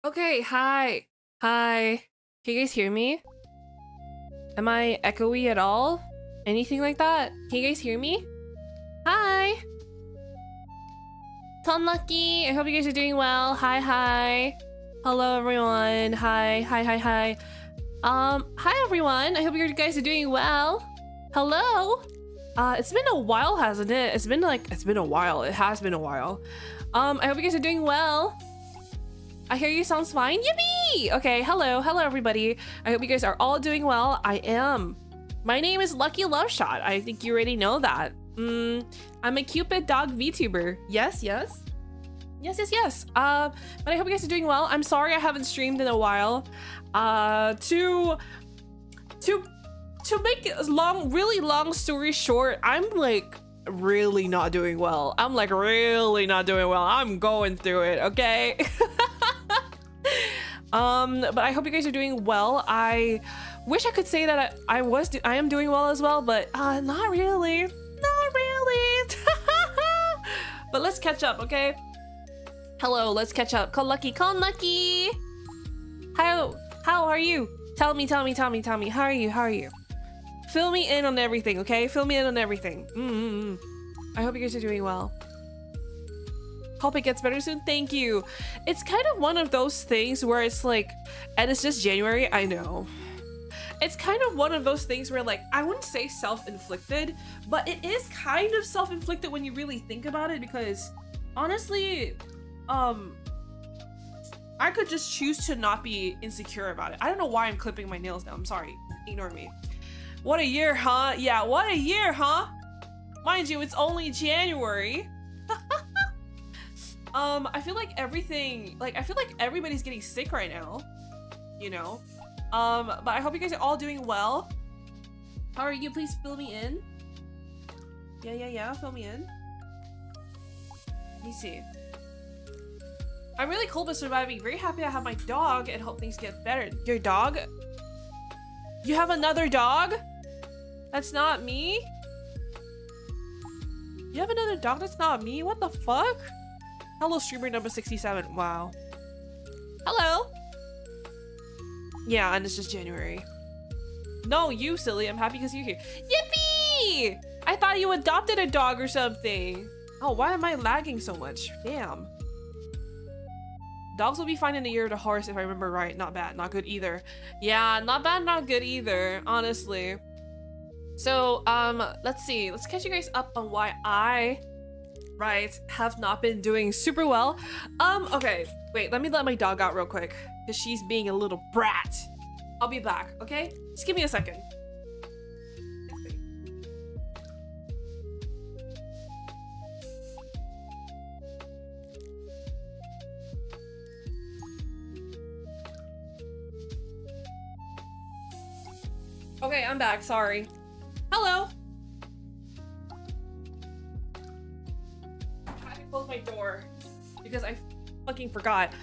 Okay, hi. Hi. Can you guys hear me? Am I echoey at all? Anything like that? Can you guys hear me? Hi. Tom Lucky. I hope you guys are doing well. Hi, hi. Hello, everyone. Hi, hi, hi, hi. Hi, everyone. I hope you guys are doing well. Hello. It's been a while, hasn't it? It's been a while. It has been a while. I hope you guys are doing well. I hear you sounds fine. Yippee! Okay, hello everybody. I hope you guys are all doing well. I am. My name is Lucky Loveshot. I think you already know that. I'm a cupid dog VTuber. Yes. But I hope you guys are doing well. I'm sorry I haven't streamed in a while. To make a really long story short, I'm like really not doing well. I'm going through it, okay? But I hope you guys are doing well. I wish I could say that I am doing well as well, but not really. But let's catch up, okay? Hello, let's catch up. Call Lucky. How are you? Tell me. How are you? Fill me in on everything, okay? Fill me in on everything. I hope you guys are doing well. Hope it gets better soon. Thank you. It's kind of one of those things where it's like, and it's just January, I know. It's kind of one of those things where, like, I wouldn't say self-inflicted, but it is kind of self-inflicted when you really think about it, because honestly, I could just choose to not be insecure about it. I don't know why I'm clipping my nails now. I'm sorry. Ignore me. What a year, huh? Yeah, what a year, huh? Mind you, it's only January. I feel like everybody's getting sick right now, you know? But I hope you guys are all doing well. How are you? Please fill me in. Yeah, fill me in. Let me see. I'm really cool but surviving. Very happy I have my dog and hope things get better. Your dog? You have another dog? That's not me? You have another dog that's not me? What the fuck? Hello, streamer number 67. Wow. Hello. Yeah, and it's just January. No, you silly. I'm happy because you're here. Yippee! I thought you adopted a dog or something. Oh, why am I lagging so much? Damn. Dogs will be fine in a year of the horse if I remember right. Not bad, not good either. Yeah, not bad, not good either, honestly. So, let's see. Let's catch you guys up on why I have not been doing super well. Okay, wait, let me let my dog out real quick because she's being a little brat. I'll be back, okay? Just give me a second. Okay, I'm back, sorry. Hello. Close my door because I fucking forgot.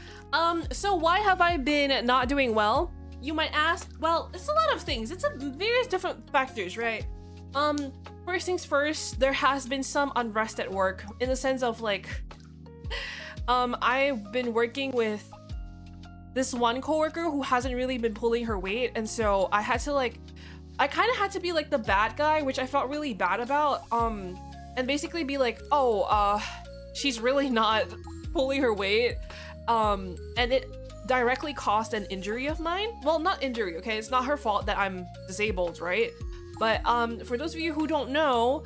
So why have I been not doing well? You might ask. Well, it's a lot of things. It's various different factors, right? First things first, there has been some unrest at work in the sense of like, I've been working with this one coworker who hasn't really been pulling her weight, and so I kind of had to be like the bad guy, which I felt really bad about. And basically be like, oh, she's really not pulling her weight, and it directly caused an injury of mine. Well, not injury, okay? It's not her fault that I'm disabled, right? But for those of you who don't know,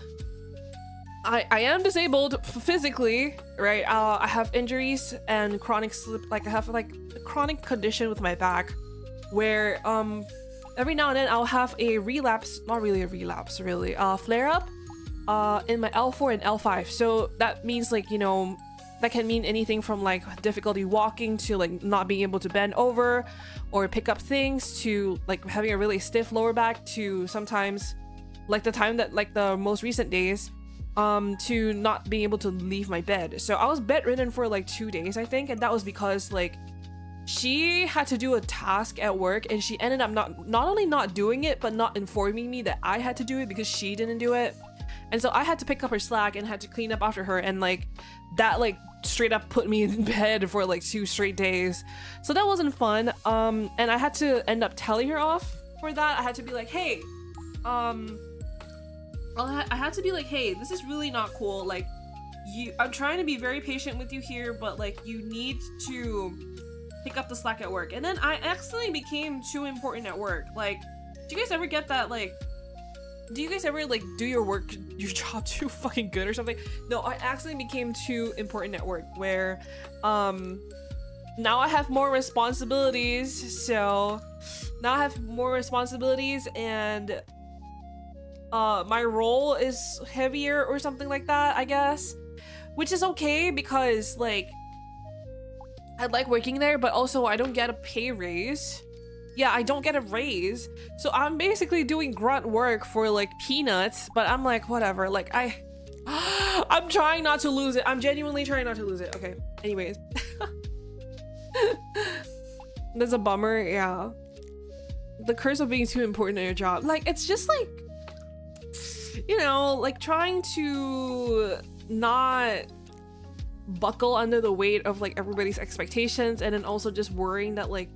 I am disabled physically, right? I have injuries and chronic I have like a chronic condition with my back where every now and then I'll have a relapse, not really a relapse, really, flare up in my L4 and L5. So that means, like, you know, that can mean anything from like difficulty walking to like not being able to bend over or pick up things to like having a really stiff lower back to sometimes like the most recent days to not being able to leave my bed. So I was bedridden for like 2 days, I think, and that was because like she had to do a task at work and she ended up not only not doing it but not informing me that I had to do it because she didn't do it. And so I had to pick up her slack and had to clean up after her, and like that like straight up put me in bed for like 2 straight days. So that wasn't fun. And I had to end up telling her off for that. I had to be like, hey, I had to be like, hey, this is really not cool. Like, I'm trying to be very patient with you here, but like, you need to pick up the slack at work. And then I accidentally became too important at work. Like, do you guys ever get that? Like, do you guys ever like do your job too fucking good or something? No, I accidentally became too important at work, where now I have more responsibilities. So now I have more responsibilities, and my role is heavier or something like that, I guess, which is okay because like I like working there, but also I don't get a pay raise. Yeah, I don't get a raise, so I'm basically doing grunt work for like peanuts. But I'm like, whatever. Like I'm trying not to lose it. I'm genuinely trying not to lose it. Okay. Anyways, that's a bummer. Yeah, the curse of being too important at your job. Like, it's just like, you know, like trying to not buckle under the weight of like everybody's expectations, and then also just worrying that like,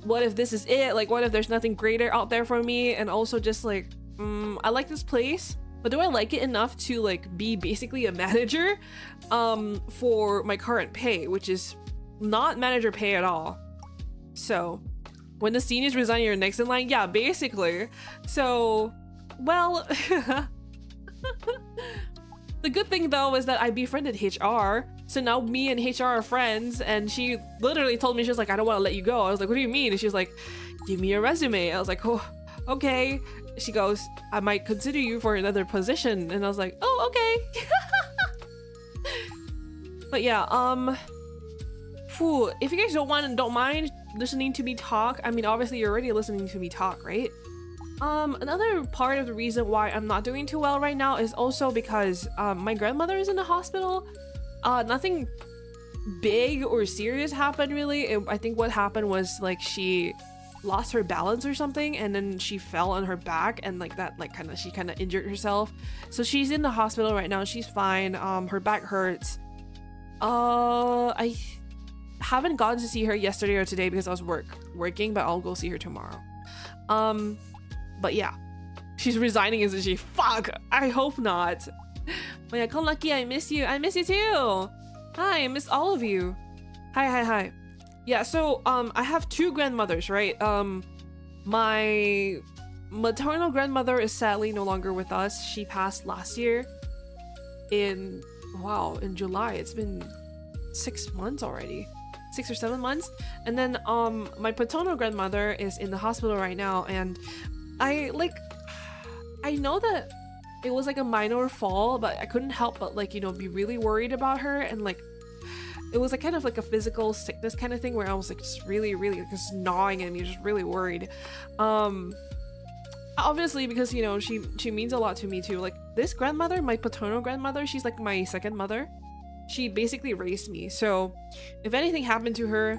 what if this is it? Like, what if there's nothing greater out there for me? And also just like, I like this place, but do I like it enough to like be basically a manager for my current pay, which is not manager pay at all. So when the seniors resign, you're next in line. Yeah, basically. So, well, the good thing though is that I befriended HR. So now me and HR are friends, and she literally told me, she was like, I don't want to let you go. I was like, what do you mean? And she was like, give me your resume. I was like, oh, okay. She goes, I might consider you for another position. And I was like, oh, okay. But yeah, if you guys don't mind listening to me talk, I mean, obviously you're already listening to me talk, right? Another part of the reason why I'm not doing too well right now is also because my grandmother is in the hospital. Nothing big or serious happened really. I think what happened was like she lost her balance or something, and then she fell on her back, and like that, like she kind of injured herself. So she's in the hospital right now. She's fine. Her back hurts. I haven't gotten to see her yesterday or today because I was working, but I'll go see her tomorrow. But yeah, she's resigning, isn't she? Fuck, I hope not. But yeah, come Lucky, I miss you. I miss you too. Hi, I miss all of you. Hi. Yeah, so I have 2 grandmothers, right? My maternal grandmother is sadly no longer with us. She passed last year in July. It's been 6 months already. 6 or 7 months. And then my paternal grandmother is in the hospital right now, and I know that it was like a minor fall, but I couldn't help but like, you know, be really worried about her. And like, it was like kind of like a physical sickness kind of thing where I was like just really like, just gnawing at me, just really worried. Obviously because, you know, she means a lot to me too. Like, this grandmother, my paternal grandmother, she's like my second mother. She basically raised me. So if anything happened to her,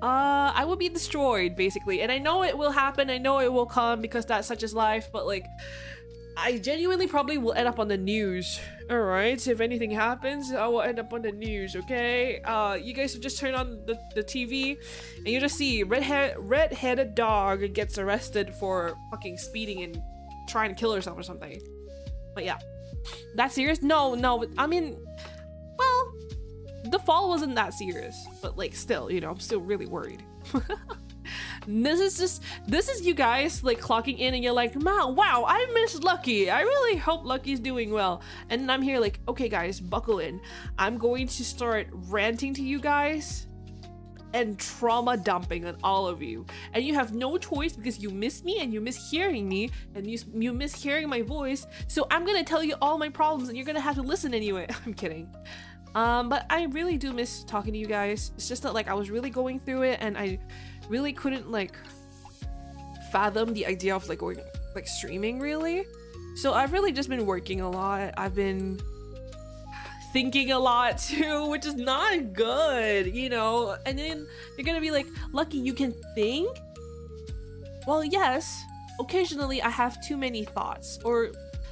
I would be destroyed basically. And I know it will happen. I know it will come because that's such is life. But like, I genuinely probably will end up on the news. All right, so if anything happens, I will end up on the news. Okay, you guys will just turn on the TV, and you just see red-headed dog gets arrested for fucking speeding and trying to kill herself or something. But yeah, that serious? No. I mean, well, the fall wasn't that serious, but like still, you know, I'm still really worried. This is you guys like clocking in and you're like, wow, I miss Lucky. I really hope Lucky's doing well. And then I'm here like, okay guys, buckle in. I'm going to start ranting to you guys and trauma dumping on all of you. And you have no choice because you miss me and you miss hearing me and you miss hearing my voice. So I'm gonna tell you all my problems and you're gonna have to listen anyway. I'm kidding. But I really do miss talking to you guys. It's just that like I was really going through it and I really couldn't like fathom the idea of like going like streaming really. So I've really just been working a lot. I've been thinking a lot too, which is not good, you know. And then you're gonna be like, Lucky, you can think? Well, yes, occasionally I have too many thoughts,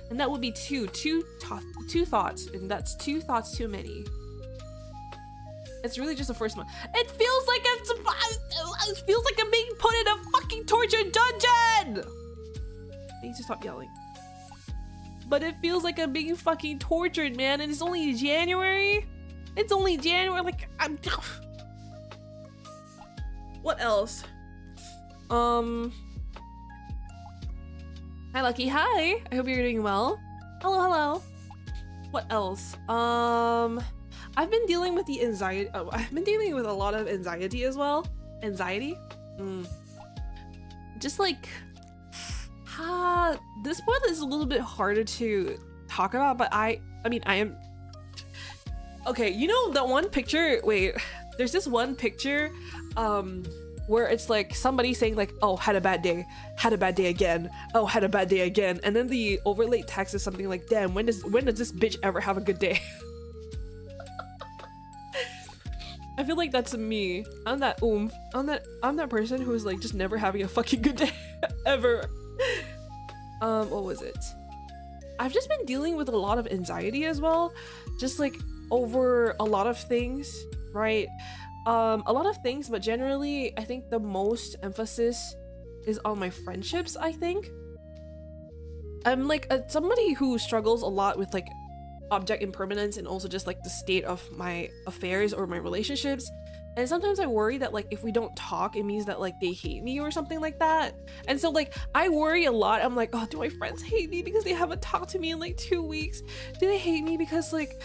and that would be two thoughts, and that's 2 thoughts too many. It's really just the first month. It feels like I'm being put in a fucking torture dungeon! I need to stop yelling. But it feels like I'm being fucking tortured, man, and it's only January? It's only January, like, I'm... What else? Hi, Lucky, hi! I hope you're doing well. Hello, hello. What else? I've been dealing with the anxiety. Oh, I've been dealing with a lot of anxiety as well. Anxiety? Just like, this one is a little bit harder to talk about, but I mean, I am. Okay, you know that one picture? Wait, there's this one picture, where it's like somebody saying like, oh, had a bad day again, oh, had a bad day again, and then the overlaid text is something like, damn, when does this bitch ever have a good day? I feel like that's me. I'm that I'm that person who's like just never having a fucking good day ever. What was it? I've just been dealing with a lot of anxiety as well, just like over a lot of things, right? A lot of things, but generally I think the most emphasis is on my friendships. I think I'm like somebody who struggles a lot with like object impermanence and also just like the state of my affairs or my relationships, and sometimes I worry that like if we don't talk it means that like they hate me or something like that. And so like I worry a lot. I'm like, oh, do my friends hate me because they haven't talked to me in like 2 weeks? Do they hate me because like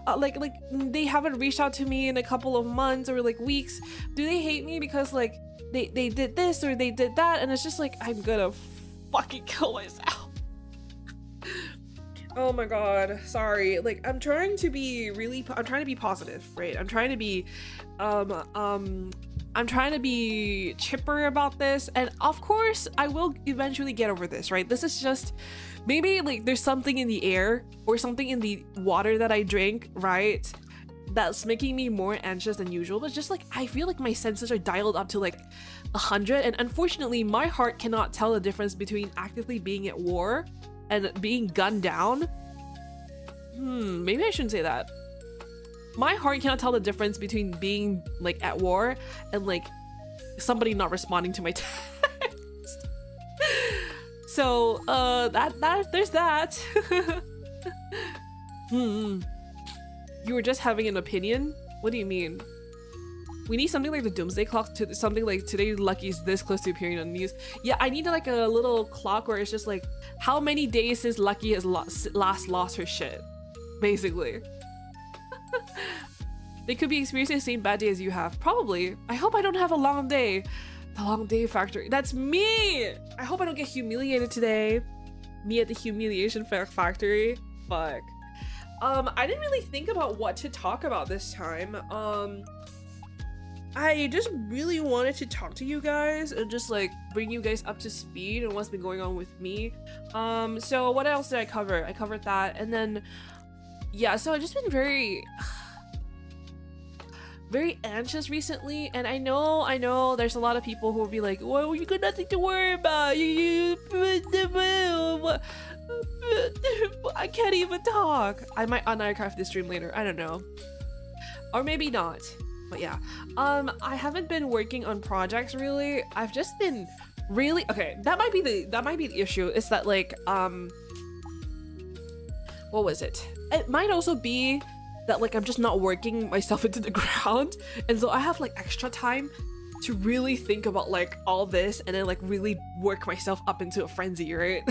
like they haven't reached out to me in a couple of months or like weeks? Do they hate me because like they did this or they did that? And it's just like, I'm gonna fucking kill myself. Oh my god, sorry. Like I'm trying to be positive, right? I'm trying to be I'm trying to be chipper about this, and of course I will eventually get over this, right? This is just maybe like there's something in the air or something in the water that I drink, right, that's making me more anxious than usual. But just like I feel like my senses are dialed up to like 100, and unfortunately my heart cannot tell the difference between actively being at war and being gunned down. Maybe I shouldn't say that. My heart cannot tell the difference between being like at war and like somebody not responding to my text. So there's that. You were just having an opinion? What do you mean? We need something like the doomsday clock, to something like today Lucky's this close to appearing on the news. Yeah, I need like a little clock where it's just like how many days since Lucky has last lost her shit, basically. They could be experiencing the same bad day as you have. Probably. I hope I don't have a long day. The long day factory. That's me! I hope I don't get humiliated today. Me at the humiliation factory. Fuck. I didn't really think about what to talk about this time. I just really wanted to talk to you guys and just like bring you guys up to speed on what's been going on with me. So what else did I cover? I covered that, and then yeah, so I've just been very anxious recently, and I know there's a lot of people who will be like, well, you got nothing to worry about. I can't even talk. I might unarchive this stream later, I don't know, or maybe not. But yeah, I haven't been working on projects really. I've just been really, okay, that might be the issue, is that like what was it? It might also be that like I'm just not working myself into the ground, and so I have like extra time to really think about like all this and then like really work myself up into a frenzy, right?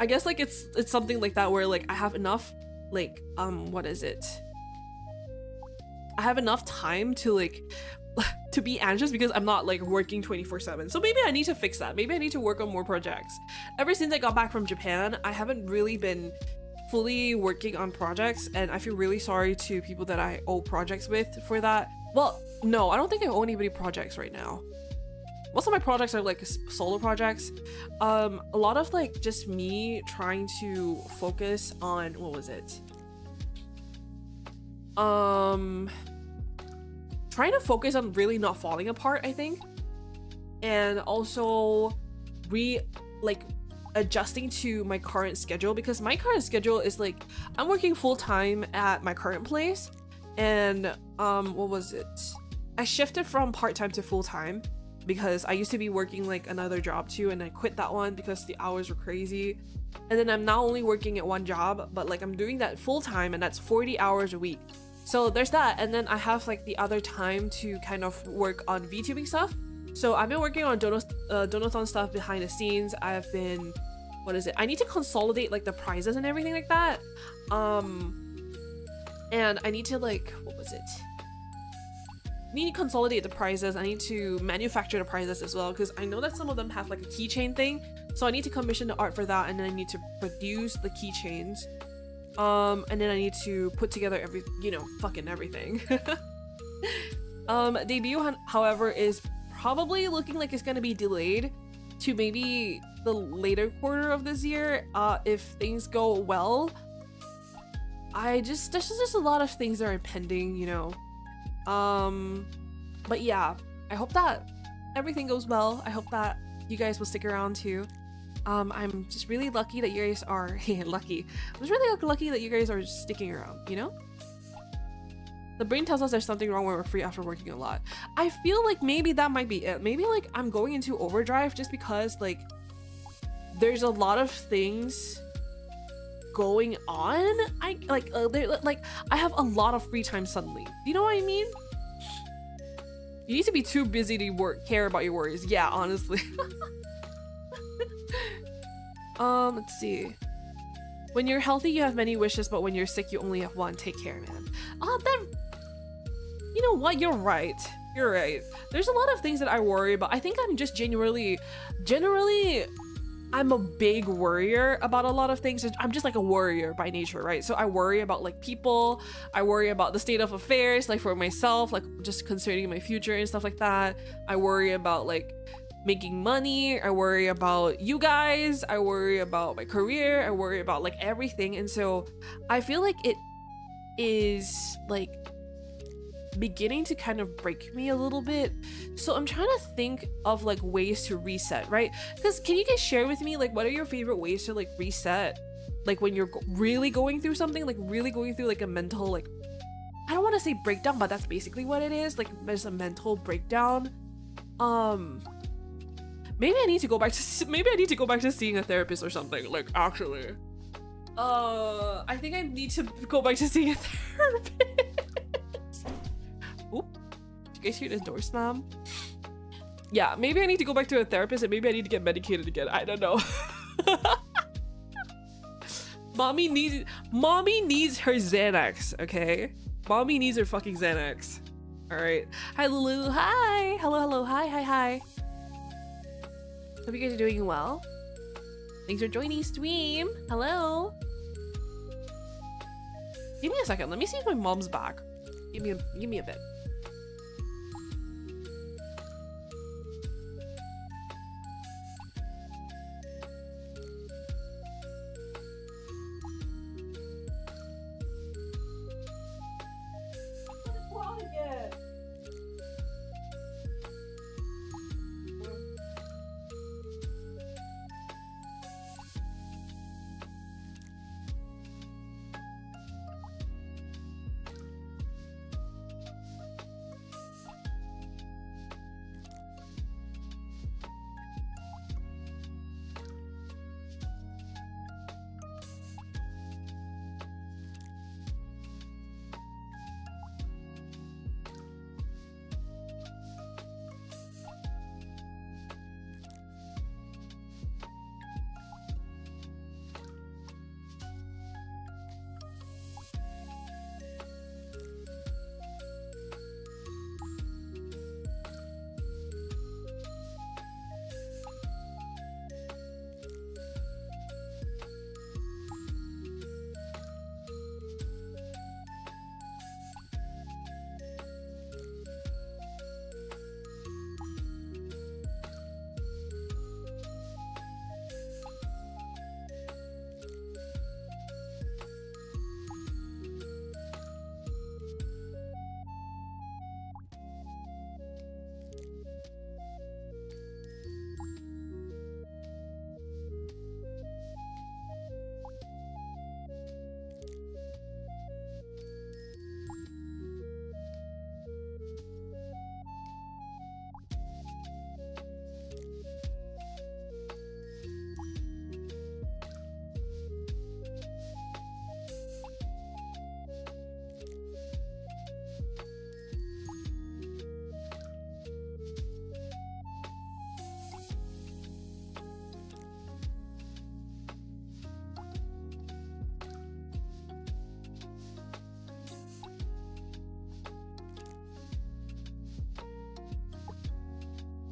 I guess like it's something like that where like I have enough like what is it? I have enough time to like to be anxious because I'm not like working 24/7. So maybe I need to fix that. Maybe I need to work on more projects. Ever since I got back from Japan, I haven't really been fully working on projects, and I feel really sorry to people that I owe projects with for that. Well, no, I don't think I owe anybody projects right now. Most of my projects are like solo projects. A lot of like just me trying to focus on, what was it? Trying to focus on really not falling apart, I think. And also adjusting to my current schedule, because my current schedule is like I'm working full-time at my current place, And what was it? I shifted from part-time to full-time because I used to be working like another job too, and I quit that one because the hours were crazy. And then I'm now only working at one job, but like I'm doing that full-time, and that's 40 hours a week. So there's that. And then I have like the other time to kind of work on VTubing stuff. So I've been working on Donathon stuff behind the scenes. I've been, what is it? I need to consolidate like the prizes and everything like that. And I need to like, what was it? I need to consolidate the prizes. I need to manufacture the prizes as well, because I know that some of them have like a keychain thing. So I need to commission the art for that, and then I need to produce the keychains. And then I need to put together fucking everything. Debut, however, is probably looking like it's gonna be delayed to maybe the later quarter of this year, if things go well. There's just a lot of things that are impending, you know. But yeah, I hope that everything goes well. I hope that you guys will stick around too. I'm just really lucky that you guys are lucky. I'm just really lucky that you guys are sticking around, you know? The brain tells us there's something wrong when we're free after working a lot. I feel like maybe that might be it. Maybe like I'm going into overdrive just because like there's a lot of things going on. I have a lot of free time suddenly. Do you know what I mean? You need to be too busy to care about your worries. Yeah, honestly. Let's see. When you're healthy, you have many wishes, but when you're sick, you only have one. Take care, man. You know what? You're right. You're right. There's a lot of things that I worry about. I think I'm just generally, I'm a big worrier about a lot of things. I'm just like a worrier by nature, right? So I worry about like people. I worry about the state of affairs, like for myself, like just concerning my future and stuff like that. I worry about like making money. I worry about you guys. I worry about my career. I worry about like everything. And so I feel like it is like beginning to kind of break me a little bit. So I'm trying to think of like ways to reset, right? Because can you guys share with me like what are your favorite ways to like reset, like when you're really going through something, like really going through like a mental, like I don't want to say breakdown, but that's basically what it is. Like there's a mental breakdown. Maybe I need to go back to seeing a therapist or something, like actually. I think I need to go back to seeing a therapist. Oop. Did you guys hear the door slam? Yeah, maybe I need to go back to a therapist, and maybe I need to get medicated again. I don't know. Mommy needs her Xanax, okay? Mommy needs her fucking Xanax. All right. Hi, Lulu. Hi. Hello. Hi. Hope you guys are doing well. Thanks for joining stream. Hello. Give me a second. Let me see if my mom's back. Give me a bit.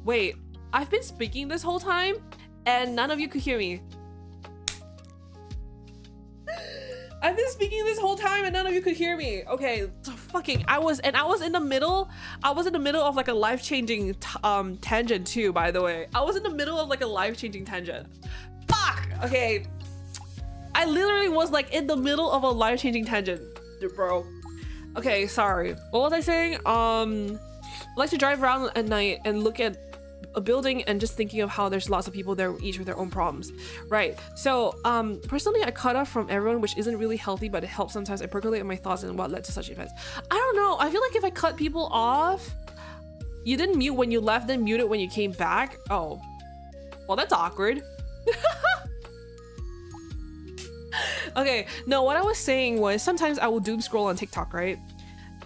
Wait, I've been speaking this whole time and none of you could hear me. I've been speaking this whole time and none of you could hear me. Okay, fucking, I was in the middle of like a life-changing tangent too, by the way. I was in the middle of like a life-changing tangent. Fuck! Okay. I literally was like in the middle of a life-changing tangent, bro. Okay, sorry. What was I saying? I like to drive around at night and look at a building and just thinking of how there's lots of people there, each with their own problems. Right. So personally, I cut off from everyone, which isn't really healthy, but it helps sometimes. I percolate my thoughts and what led to such events. I don't know. I feel like if I cut people off, you didn't mute when you left, then mute it when you came back. Oh, well, that's awkward. Okay, no, what I was saying was sometimes I will doom scroll on TikTok, right?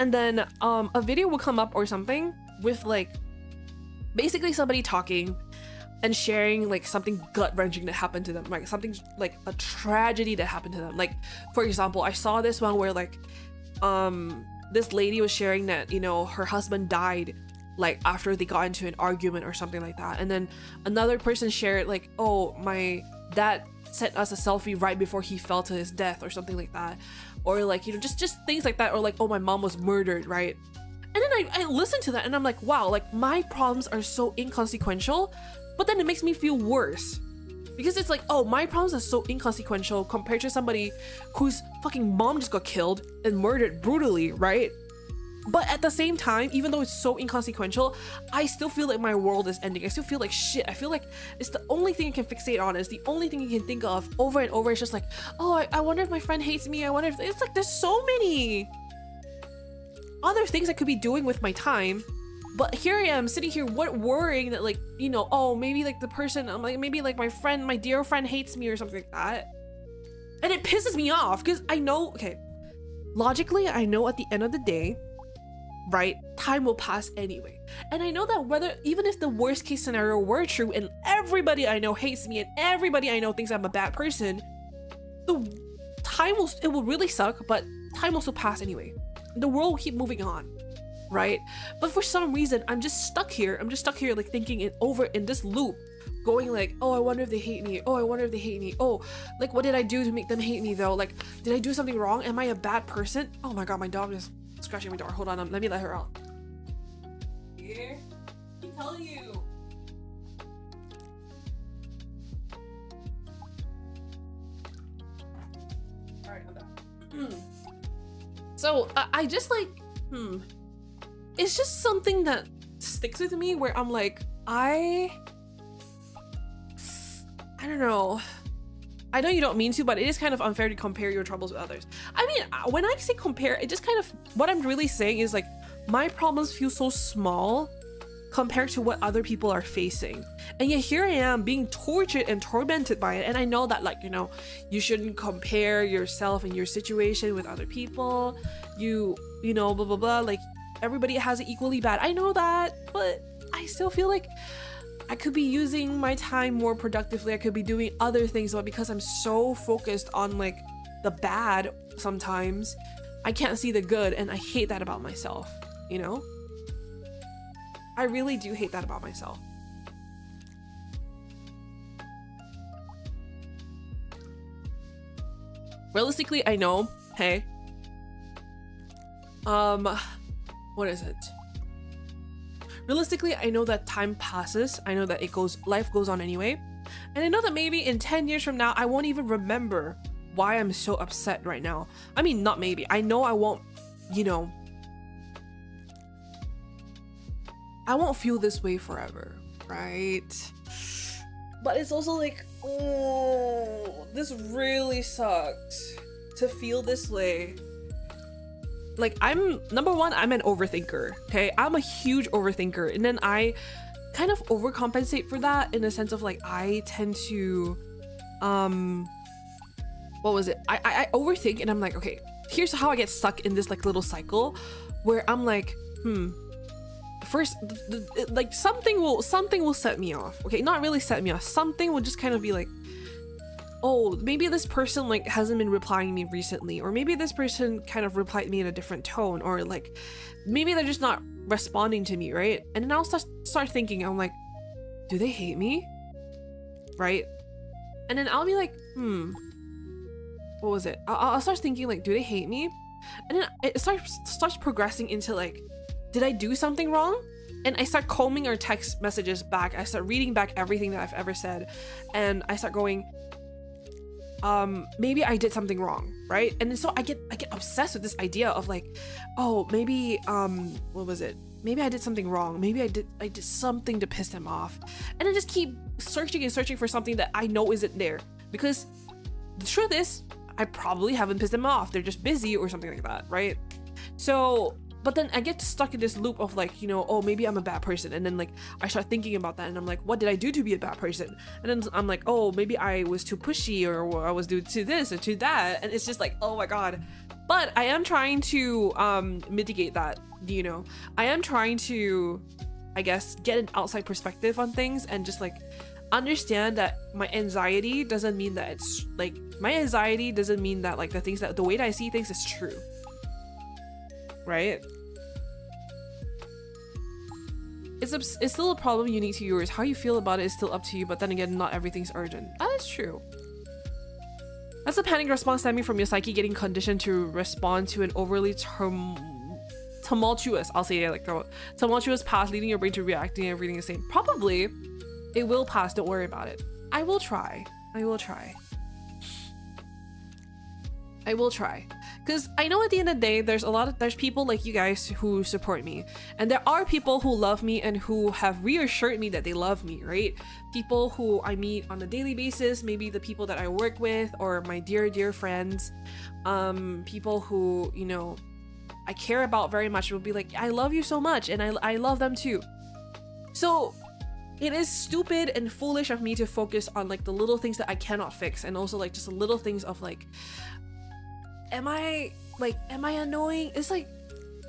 And then a video will come up or something with like basically somebody talking and sharing like something gut-wrenching that happened to them, like something like a tragedy that happened to them. Like, for example, I saw this one where like this lady was sharing that, you know, her husband died like after they got into an argument or something like that. And then another person shared like, oh, my dad sent us a selfie right before he fell to his death or something like that. Or like, you know, just things like that. Or like, oh, my mom was murdered, right? And then I listened to that and I'm like, wow, like my problems are so inconsequential, but then it makes me feel worse. Because it's like, oh, my problems are so inconsequential compared to somebody whose fucking mom just got killed and murdered brutally, right? But at the same time, even though it's so inconsequential, I still feel like my world is ending. I still feel like shit. I feel like it's the only thing I can fixate on. It's the only thing you can think of over and over. It's just like, oh, I wonder if my friend hates me. I wonder if... It's like, there's so many other things I could be doing with my time. But here I am sitting here worrying that like, you know, oh, maybe like the person, I'm like, maybe like my friend, my dear friend hates me or something like that. And it pisses me off because I know, okay, logically, I know at the end of the day, right, time will pass anyway. And I know that whether, even if the worst case scenario were true and everybody I know hates me and everybody I know thinks I'm a bad person, it will really suck, but time will still pass anyway. The world will keep moving on, right? But for some reason, I'm just stuck here. I'm just stuck here like thinking it over in this loop, going like, oh, I wonder if they hate me. Oh, I wonder if they hate me. Oh, like what did I do to make them hate me though? Like, did I do something wrong? Am I a bad person? Oh my God, my dog is scratching my door. Hold on, let me let her out. Here, I keep telling you. All right, I'm back. So I just like, it's just something that sticks with me where I'm like, I don't know. I know you don't mean to, but it is kind of unfair to compare your troubles with others. I mean, when I say compare, it just kind of, what I'm really saying is like, my problems feel so small compared to what other people are facing. And yet here I am being tortured and tormented by it. And I know that like, you know, you shouldn't compare yourself and your situation with other people. You know, blah, blah, blah. Like everybody has it equally bad. I know that, but I still feel like I could be using my time more productively. I could be doing other things, but because I'm so focused on like the bad sometimes, I can't see the good. And I hate that about myself, you know? I really do hate that about myself. Realistically, I know, hey, what is it? Realistically, I know that time passes. I know that life goes on anyway. And I know that maybe in 10 years from now, I won't even remember why I'm so upset right now. I mean, not maybe. I know I won't, you know, I won't feel this way forever, right? But it's also like, oh, this really sucks to feel this way. Like number one, I'm an overthinker, okay? I'm a huge overthinker. And then I kind of overcompensate for that in the sense of like, I tend to, what was it? I overthink and I'm like, okay, here's how I get stuck in this like little cycle where I'm like, first, like something will set me off. Okay, not really set me off. Something will just kind of be like, oh, maybe this person like hasn't been replying me recently, or maybe this person kind of replied me in a different tone, or like maybe they're just not responding to me, right? And then I'll start thinking, I'm like, do they hate me? Right? And then I'll be like, what was it? I'll start thinking like, do they hate me? And then it starts progressing into like, did I do something wrong? And I start combing our text messages back. I start reading back everything that I've ever said. And I start going, maybe I did something wrong, right? And then so I get obsessed with this idea of like, oh, maybe, what was it? Maybe I did something wrong. Maybe I did something to piss them off. And I just keep searching and searching for something that I know isn't there. Because the truth is, I probably haven't pissed them off. They're just busy or something like that, right? So, but then I get stuck in this loop of like, you know, oh, maybe I'm a bad person. And then like, I start thinking about that and I'm like, what did I do to be a bad person? And then I'm like, oh, maybe I was too pushy or I was due to this or to that. And it's just like, oh my God. But I am trying to mitigate that, you know. I am trying to, I guess, get an outside perspective on things and just like understand that my anxiety doesn't mean that it's like, my anxiety doesn't mean that like the way that I see things is true. Right? It's still a problem unique to yours. How you feel about it is still up to you, but then again, not everything's urgent. That is true. That's a panic response stemming from your psyche getting conditioned to respond to an overly tumultuous, I'll say it like tumultuous past, leading your brain to reacting and everything the same. Probably. It will pass, don't worry about it. I will try. Because I know at the end of the day, there's people like you guys who support me. And there are people who love me and who have reassured me that they love me, right? People who I meet on a daily basis, maybe the people that I work with or my dear friends. People who, you know, I care about very much will be like, I love you so much and I love them too. So it is stupid and foolish of me to focus on like the little things that I cannot fix and also like just the little things of like, am I annoying? It's like,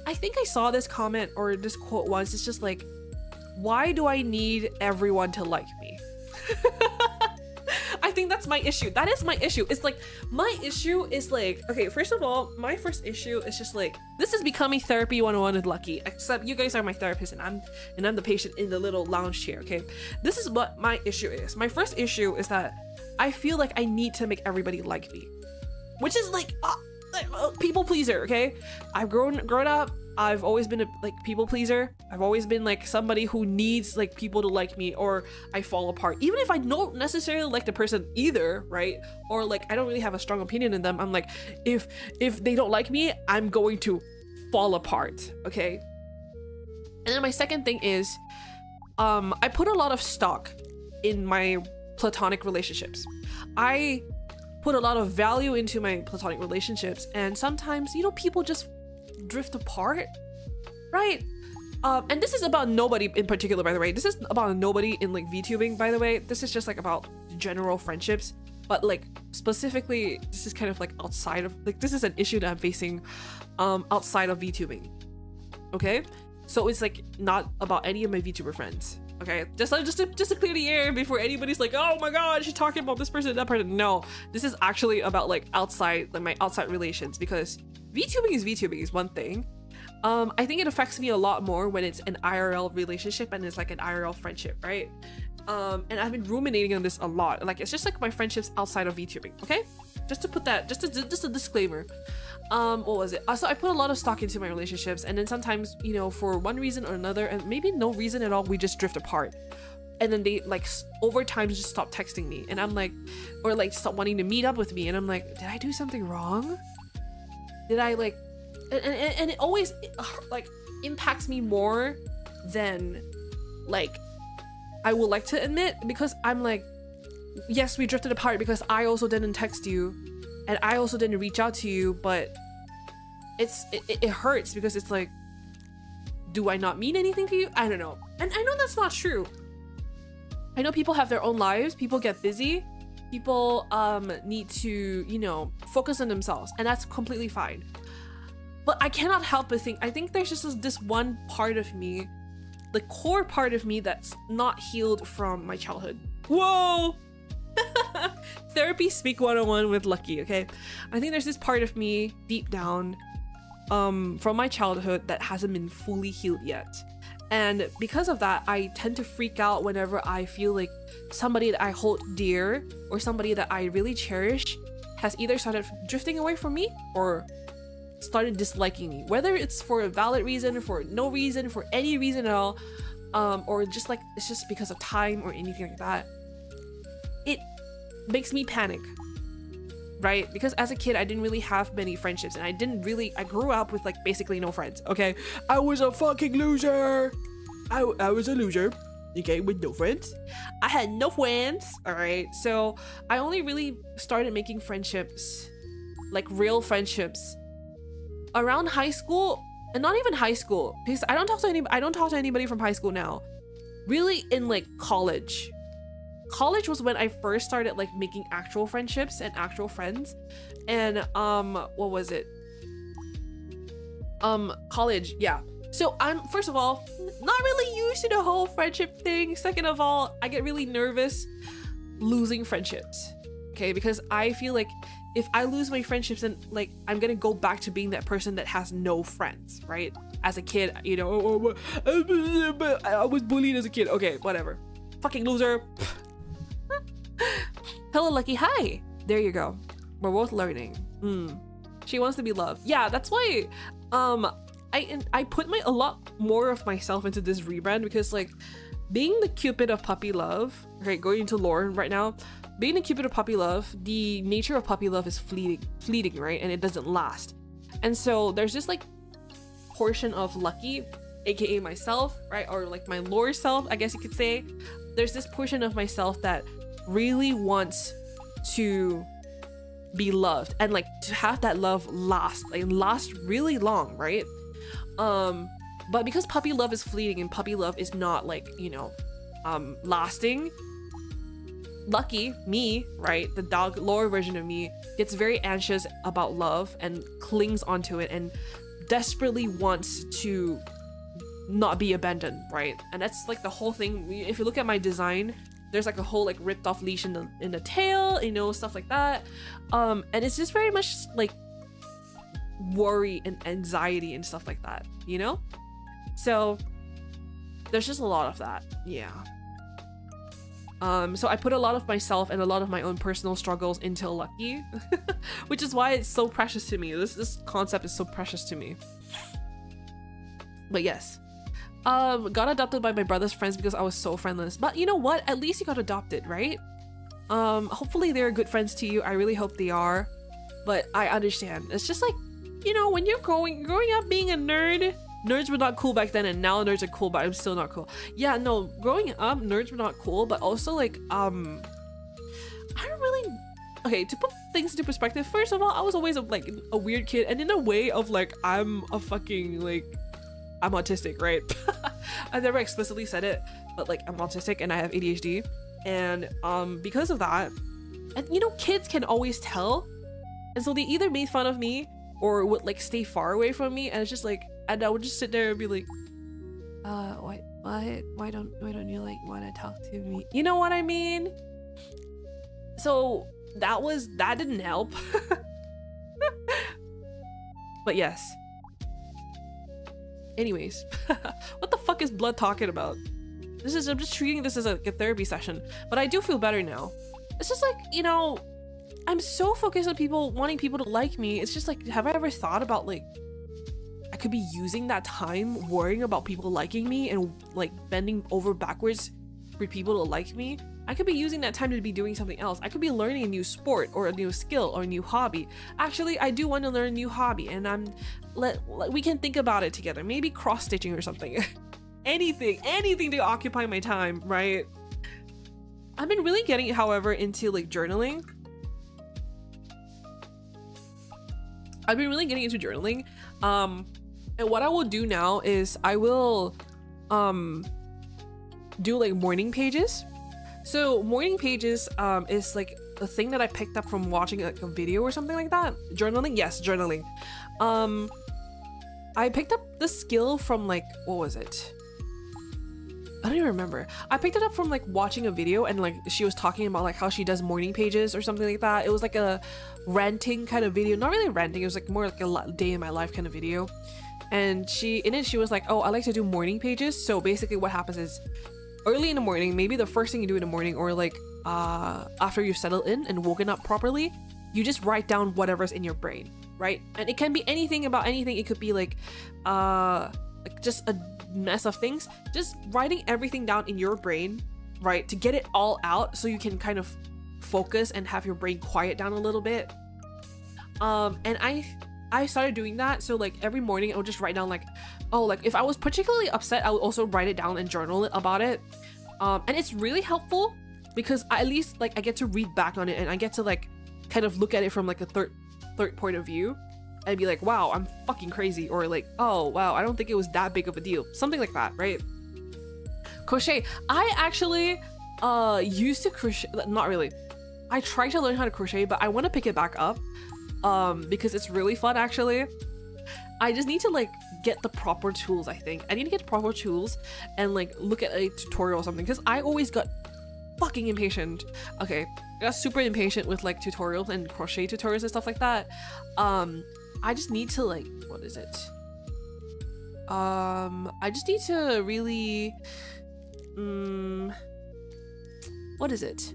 I think I saw this comment or this quote once. It's just like, why do I need everyone to like me? I think that's my issue. That is my issue. It's like, my issue is like, okay, first of all, my first issue is just like, this is becoming therapy 101 with Lucky, except you guys are my therapist and I'm the patient in the little lounge chair, okay? This is what my issue is. My first issue is that I feel like I need to make everybody like me, which is like, people pleaser, okay? I've grown up, I've always been a like people pleaser. I've always been like somebody who needs like people to like me, or I fall apart even if I don't necessarily like the person either, right? Or like I don't really have a strong opinion in them. I'm like, if they don't like me, I'm going to fall apart, okay? And then my second thing is I put a lot of stock in my platonic relationships. I put a lot of value into my platonic relationships, and sometimes, you know, people just drift apart, right? And this is about nobody in particular, by the way. This is about nobody in like VTubing, by the way. This is just like about general friendships, but like specifically, this is kind of like outside of like, this is an issue that I'm facing outside of VTubing. Okay, so it's like not about any of my VTuber friends. Okay, just to clear the air before anybody's like, oh my god, she's talking about this person, that person. No, this is actually about like outside, like my outside relations, because VTubing is one thing. I think it affects me a lot more when it's an IRL relationship and it's like an IRL friendship, right? And I've been ruminating on this a lot. Like, it's just like my friendships outside of VTubing, okay? Just to put that, just a disclaimer. What was it? So I put a lot of stock into my relationships, and then sometimes, you know, for one reason or another, and maybe no reason at all, we just drift apart. And then they like over time just stop texting me, and I'm like, or like stop wanting to meet up with me, and I'm like, did I do something wrong? Did I like, and it always like impacts me more than like I would like to admit, because I'm like, yes, we drifted apart because I also didn't text you and I also didn't reach out to you, but it hurts because it's like, do I not mean anything to you? I don't know. And I know that's not true. I know people have their own lives, people get busy, people need to, you know, focus on themselves, and that's completely fine. But I cannot help but think, I think there's just this one part of me, the core part of me, that's not healed from my childhood. Whoa! Therapy Speak 101 with Lucky, okay? I think there's this part of me deep down from my childhood that hasn't been fully healed yet. And because of that, I tend to freak out whenever I feel like somebody that I hold dear or somebody that I really cherish has either started drifting away from me or started disliking me, whether it's for a valid reason, for no reason, for any reason at all, or just like it's just because of time or anything like that. It makes me panic, right? Because as a kid, I didn't really have many friendships, and I grew up with like basically no friends. Okay, I was a fucking loser. I was a loser. Okay, with no friends. I had no friends. All right, so I only really started making friendships, like real friendships, around high school, and not even high school, because I don't talk to anybody from high school now. Really, in like college. College was when I first started like making actual friendships and actual friends. And what was it? College, yeah. So I'm, first of all, not really used to the whole friendship thing. Second of all, I get really nervous losing friendships. Okay, because I feel like if I lose my friendships, then like I'm gonna go back to being that person that has no friends, right? As a kid, you know, I was bullied as a kid. Okay, whatever. Fucking loser. Hello, Lucky. Hi. There you go. We're both learning. She wants to be loved. Yeah, that's why I put a lot more of myself into this rebrand, because like being the cupid of puppy love, right? Going into lore right now, being the cupid of puppy love, the nature of puppy love is fleeting, right? And it doesn't last. And so there's this like portion of Lucky, aka myself, right? Or like my lore self, I guess you could say. There's this portion of myself that really wants to be loved and like to have that love last really long, right? But because puppy love is fleeting and puppy love is not like, you know, lasting, Lucky, me, right, the dog lore version of me, gets very anxious about love and clings onto it and desperately wants to not be abandoned, right? And that's like the whole thing. If you look at my design, there's like a whole like ripped off leash in the tail, you know, stuff like that. And it's just very much like worry and anxiety and stuff like that, you know? So there's just a lot of that. Yeah. So I put a lot of myself and a lot of my own personal struggles into Lucky, which is why it's so precious to me. This concept is so precious to me. But yes, got adopted by my brother's friends because I was so friendless. But you know what? At least you got adopted, right? Hopefully they're good friends to you. I really hope they are. But I understand. It's just like, you know, when you're growing up being a nerd, nerds were not cool back then, and now nerds are cool, but I'm still not cool. Yeah, no, growing up, nerds were not cool, but also like, I don't really, okay, to put things into perspective, first of all, I was always like a weird kid, and in a way of like, I'm autistic, right? I've never explicitly said it, but like, I'm autistic and I have ADHD, and because of that, and you know, kids can always tell, and so they either made fun of me or would like stay far away from me, and it's just like, and I would just sit there and be like, why don't you like want to talk to me? You know what I mean? So that didn't help. But yes. Anyways, what the fuck is blood talking about? I'm just treating this as a therapy session, but I do feel better now. It's just like, you know, I'm so focused on wanting people to like me. It's just like, have I ever thought about like, I could be using that time worrying about people liking me and like bending over backwards for people to like me? I could be using that time to be doing something else. I could be learning a new sport or a new skill or a new hobby. Actually, I do want to learn a new hobby, and we can think about it together. Maybe cross-stitching or something. anything to occupy my time, right? I've been really getting, however, into like journaling. And what I will do now is I will do like morning pages. So morning pages is like a thing that I picked up from watching like a video or something like that. Journaling, yes, journaling. I picked up the skill from like, what was it? I don't even remember. I picked it up from like watching a video, and like she was talking about like how she does morning pages or something like that. It was like a ranting kind of video. Not really ranting, it was like more like a day in my life kind of video. and she was like, oh, I like to do morning pages. So basically what happens is early in the morning, maybe the first thing you do in the morning, or like after you've settled in and woken up properly, you just write down whatever's in your brain, right? And it can be anything about anything. It could be like just a mess of things. Just writing everything down in your brain, right, to get it all out so you can kind of focus and have your brain quiet down a little bit. And I started doing that. So like every morning I would just write down like, oh, like if I was particularly upset, I would also write it down and journal it about it. And it's really helpful because at least like I get to read back on it, and I get to like kind of look at it from like a third point of view and be like, wow, I'm fucking crazy, or like, oh wow, I don't think it was that big of a deal, something like that, right? Crochet, I actually used to crochet, not really, I tried to learn how to crochet, but I want to pick it back up because it's really fun. Actually, I just need to like get the proper tools. I think I need to get proper tools and like look at a tutorial or something, because I always got fucking impatient. Okay, I got super impatient with like tutorials and crochet tutorials and stuff like that. I just need to like, what is it? I just need to really what is it?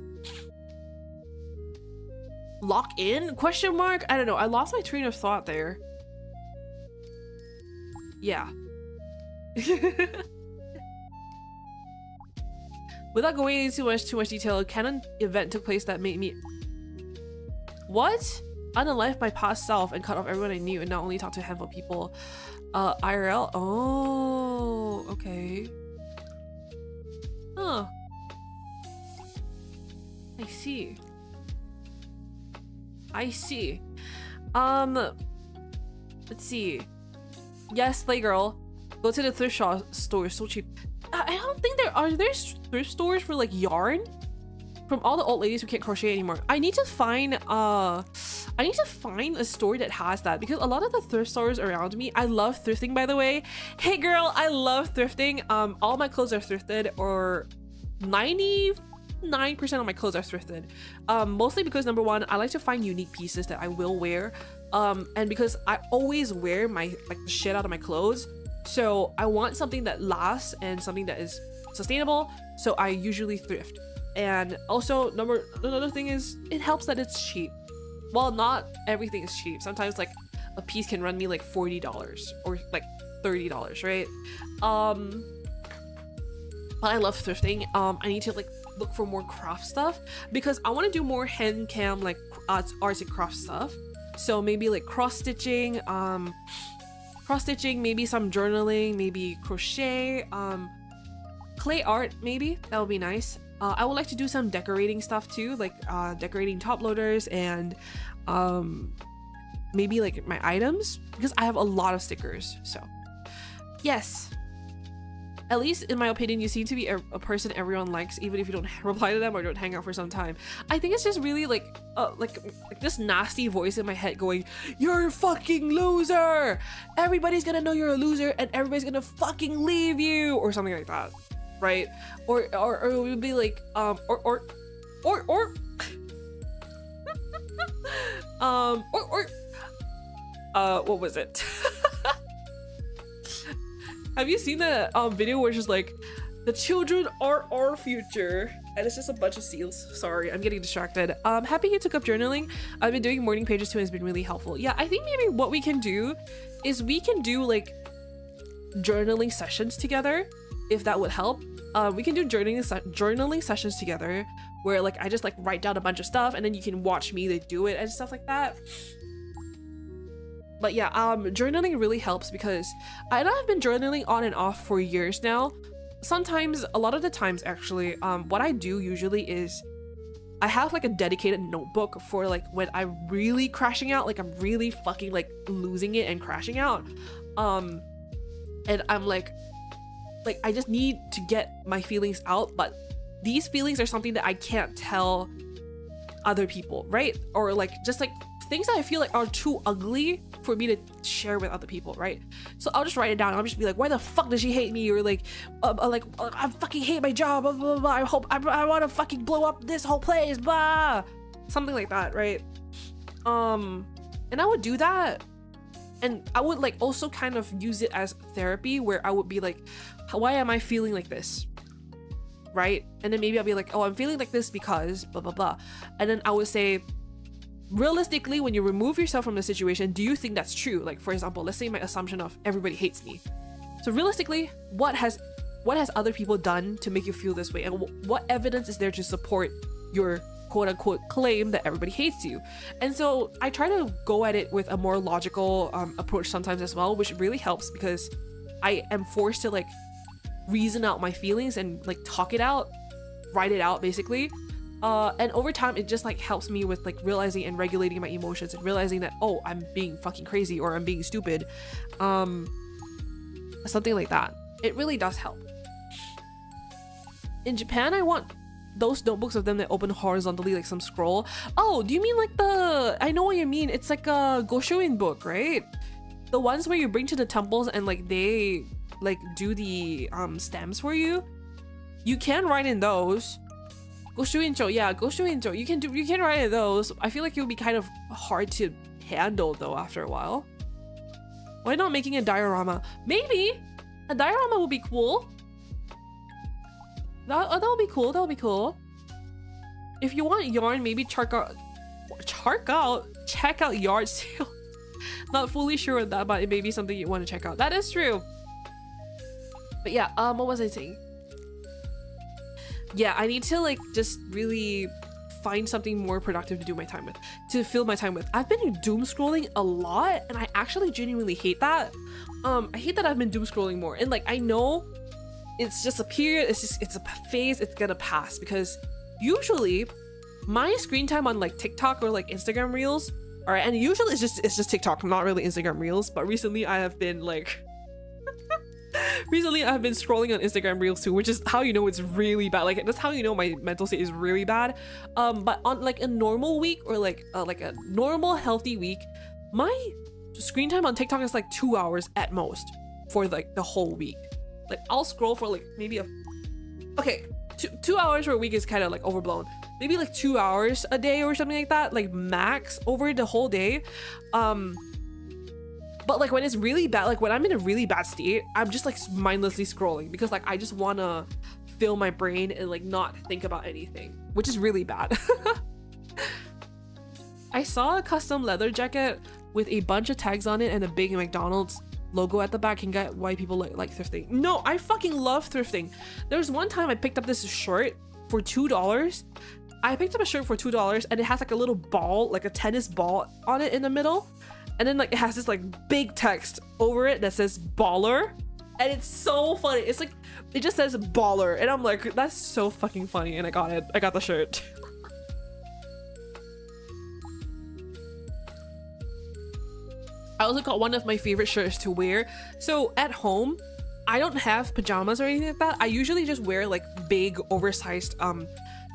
Lock in? Question mark? I don't know. I lost my train of thought there. Yeah. Without going into too much detail, a canon event took place that made me... What? Unalive my past self and cut off everyone I knew and not only talk to a handful of people. IRL? Oh, okay. Huh. I see. I see. Let's see. Yes, Slay Girl. Go to the thrift store, so cheap. I don't think there are thrift stores for like yarn from all the old ladies who can't crochet anymore. I need to find a store that has that, because a lot of the thrift stores around me, I love thrifting, by the way. Hey girl, I love thrifting. All my clothes are thrifted, or 99% of my clothes are thrifted. Mostly because number one, I like to find unique pieces that I will wear. And because I always wear my the shit out of my clothes. So I want something that lasts and something that is sustainable. So I usually thrift. And also another thing is, it helps that it's cheap. Well, not everything is cheap. Sometimes like a piece can run me like $40 or like $30, right? But I love thrifting. I need to like look for more craft stuff because I want to do more hand cam like arts and craft stuff. So maybe like cross stitching, maybe some journaling, maybe crochet, clay art, maybe that would be nice. I would like to do some decorating stuff too, like decorating top loaders and maybe like my items, because I have a lot of stickers. So yes, at least in my opinion, you seem to be a person everyone likes, even if you don't reply to them or don't hang out for some time. I think it's just really like this nasty voice in my head going, "You're a fucking loser. Everybody's gonna know you're a loser, and everybody's gonna fucking leave you," or something like that, right? Or it would be like what was it? Have you seen that video where it's just like, the children are our future, and it's just a bunch of seals? Sorry, I'm getting distracted. Happy you took up journaling. I've been doing morning pages too, and it's been really helpful. Yeah, I think maybe what we can do is we can do like journaling sessions together, if that would help. We can do journaling sessions together where like I just like write down a bunch of stuff and then you can watch me like, do it and stuff like that. But yeah, journaling really helps because I've been journaling on and off for years now. Sometimes, a lot of the times actually, what I do usually is I have like a dedicated notebook for like when I'm really crashing out, like I'm really fucking like losing it and crashing out. And I'm like I just need to get my feelings out, but these feelings are something that I can't tell other people, right? Or like just like things that I feel like are too ugly for me to share with other people, right? So I'll just write it down. I'll just be like, why the fuck does she hate me? Or like I fucking hate my job, blah, blah, blah. I want to fucking blow up this whole place, blah. Something like that, right? And I would do that And I would like also kind of use it as therapy, where I would be like, why am I feeling like this? Right? And then maybe I'll be like, oh, I'm feeling like this because blah, blah, blah. And then I would say, realistically, when you remove yourself from the situation, do you think that's true? Like, for example, let's say my assumption of everybody hates me. So realistically, what has other people done to make you feel this way? And what evidence is there to support your quote unquote claim that everybody hates you? And so I try to go at it with a more logical approach sometimes as well, which really helps because I am forced to like reason out my feelings and like talk it out, write it out basically. And over time it just like helps me with like realizing and regulating my emotions and realizing that, oh, I'm being fucking crazy or I'm being stupid. Something like that. It really does help. In Japan, I want those notebooks of them that open horizontally like some scroll. Oh, do you mean like I know what you mean. It's like a Goshuin book, right? The ones where you bring to the temples and like they like do the stems for you. You can write in those. Goshuincho, yeah, Goshuincho. You can write in those. I feel like it would be kind of hard to handle though after a while. Why not making a diorama? Maybe a diorama would be cool. That would be cool. That would be cool. If you want yarn, maybe check out yard sale. Not fully sure on that, but it may be something you want to check out. That is true. But yeah, what was I saying? Yeah, I need to like just really find something more productive to do my time with, to fill my time with. I've been doom scrolling a lot, and I actually genuinely hate that. I hate that I've been doom scrolling more, and like I know it's just a period, it's a phase, it's gonna pass, because usually my screen time on like TikTok or like Instagram Reels, all right, and usually it's just TikTok, not really Instagram Reels, but recently I have been like recently I've been scrolling on Instagram Reels too, which is how you know it's really bad. Like that's how you know my mental state is really bad. But on like a normal week or like a normal healthy week, my screen time on TikTok is like 2 hours at most for like the whole week. Like I'll scroll for like maybe two hours for a week is kind of like overblown. Maybe like 2 hours a day or something like that, like max over the whole day. But like when it's really bad, like when I'm in a really bad state, I'm just like mindlessly scrolling because like I just want to fill my brain and like not think about anything, which is really bad. I saw a custom leather jacket with a bunch of tags on it and a big McDonald's logo at the back. Can get why people like thrifting. No, I fucking love thrifting. There's one time I picked up this shirt for $2. I picked up a shirt for $2 and it has like a little ball, like a tennis ball on it in the middle. And then like it has this like big text over it that says baller. And it's so funny. It's like, it just says baller. And I'm like, that's so fucking funny. And I got it. I got the shirt. I also got one of my favorite shirts to wear. So at home, I don't have pajamas or anything like that. I usually just wear like big oversized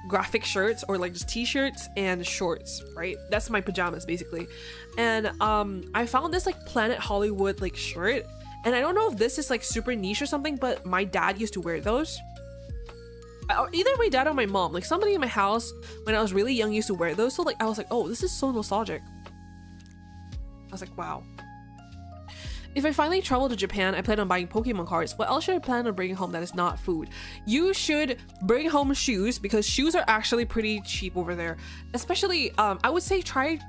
graphic shirts or like just t-shirts and shorts, right? That's my pajamas basically. And I found this like Planet Hollywood like shirt, and I don't know if this is like super niche or something, but my dad used to wear those. Either my dad or my mom, like somebody in my house when I was really young used to wear those. So like I was like, oh, this is so nostalgic. I was like, wow. If I finally travel to Japan, I plan on buying Pokemon cards. What else should I plan on bringing home that is not food? You should bring home shoes, because shoes are actually pretty cheap over there. Especially, I would say try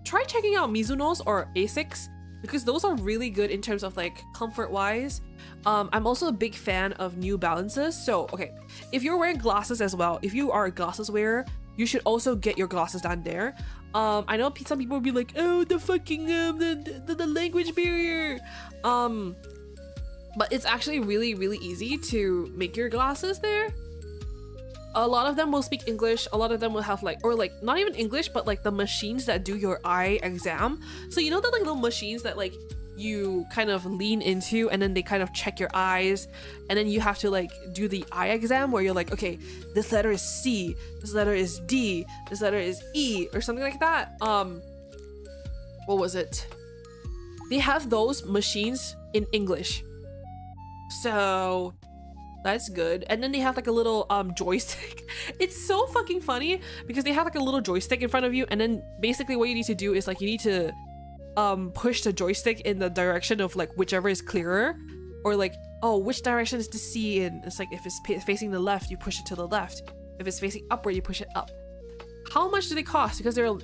checking out Mizuno's or Asics, because those are really good in terms of like comfort wise. I'm also a big fan of New Balances. So, okay, if you're wearing glasses as well, if you are a glasses wearer, you should also get your glasses done there. I know some people will be like, oh, the fucking the language barrier, but it's actually really easy to make your glasses there. A lot of them will speak English. A lot of them will have like, or like not even English, but like the machines that do your eye exam. So you know the like little machines that like you kind of lean into and then they kind of check your eyes, and then you have to like do the eye exam where you're like, okay, this letter is C, this letter is D, this letter is E, or something like that. What was it? They have those machines in English, so that's good. And then they have like a little joystick. It's so fucking funny because they have like a little joystick in front of you, and then basically what you need to do is like you need to push the joystick in the direction of like whichever is clearer, or like, oh, which direction is the sea in? It's like if it's facing the left, you push it to the left. If it's facing upward, you push it up. How much do they cost? Because there are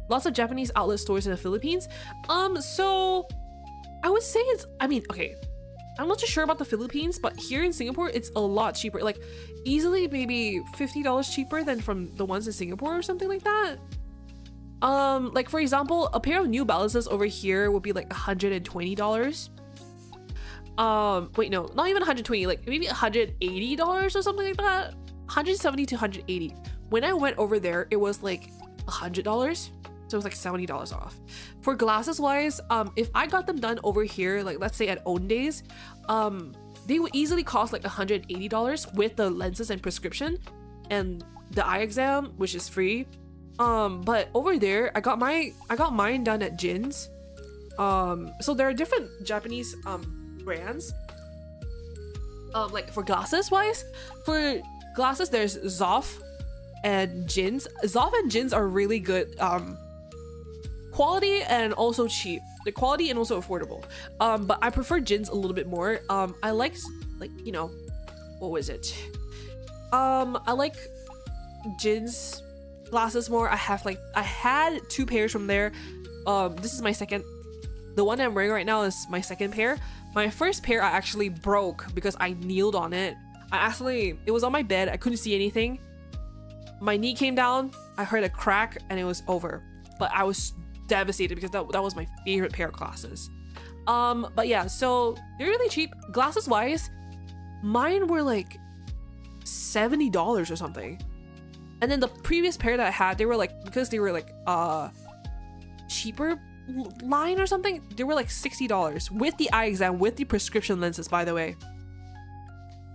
lots of Japanese outlet stores in the Philippines. So I would say it's, I mean, okay, I'm not too sure about the Philippines, but here in Singapore, it's a lot cheaper. Like easily maybe $50 cheaper than from the ones in Singapore or something like that. Like for example, a pair of New Balances over here would be like $120. Wait, no, not even 120, like maybe $180 or something like that. 170 to 180. When I went over there, it was like $100. So it was like $70 off. For glasses wise, if I got them done over here, like let's say at Owndays, they would easily cost like $180 with the lenses and prescription and the eye exam, which is free. But over there, I got mine done at Jin's. So there are different Japanese brands. Like for glasses wise, for glasses there's Zoff and Jin's. Zoff and Jin's are really good quality and also cheap. The quality and also affordable. But I prefer Jin's a little bit more. I like, you know, what was it? I like Jin's glasses more. I had 2 pairs from there. This is my second. The one I'm wearing right now is my second pair. My first pair I actually broke because I kneeled on it. It was on my bed. I couldn't see anything. My knee came down. I heard a crack and it was over. But I was devastated because that was my favorite pair of glasses. But yeah, so they're really cheap. Glasses wise, mine were like $70 or something. And then the previous pair that I had, they were like, because they were like cheaper line or something, they were like $60 with the eye exam, with the prescription lenses, by the way.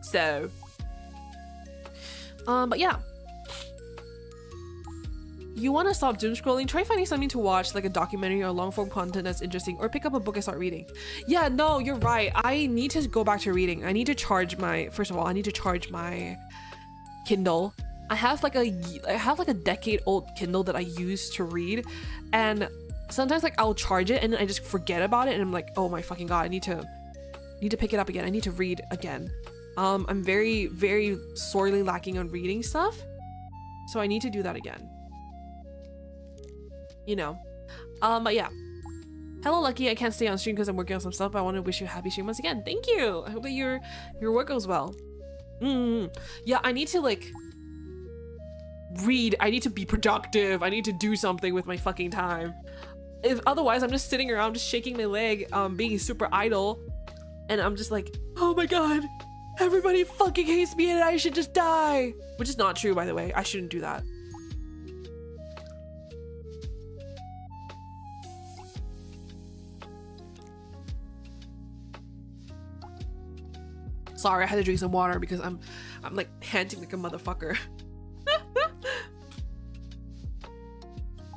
So but yeah, you want to stop doom scrolling, try finding something to watch, like a documentary or long form content that's interesting, or pick up a book and start reading. Yeah, no, you're right. I need to go back to reading. I need to charge my, first of all, I need to charge my Kindle. I have like a decade old Kindle that I use to read, and sometimes like I'll charge it and then I just forget about it and I'm like, oh my fucking god, I need to pick it up again. I need to read again. I'm very, very sorely lacking on reading stuff, so I need to do that again. You know. But yeah. Hello Lucky, I can't stay on stream because I'm working on some stuff, but I want to wish you a happy stream once again. Thank you. I hope that your work goes well. Yeah, I need to like read. I need to be productive. I need to do something with my fucking time. If otherwise I'm just sitting around just shaking my leg, being super idle, and I'm just like, oh my god, everybody fucking hates me and I should just die. Which is not true, by the way. I shouldn't do that. Sorry, I had to drink some water because I'm like panting like a motherfucker.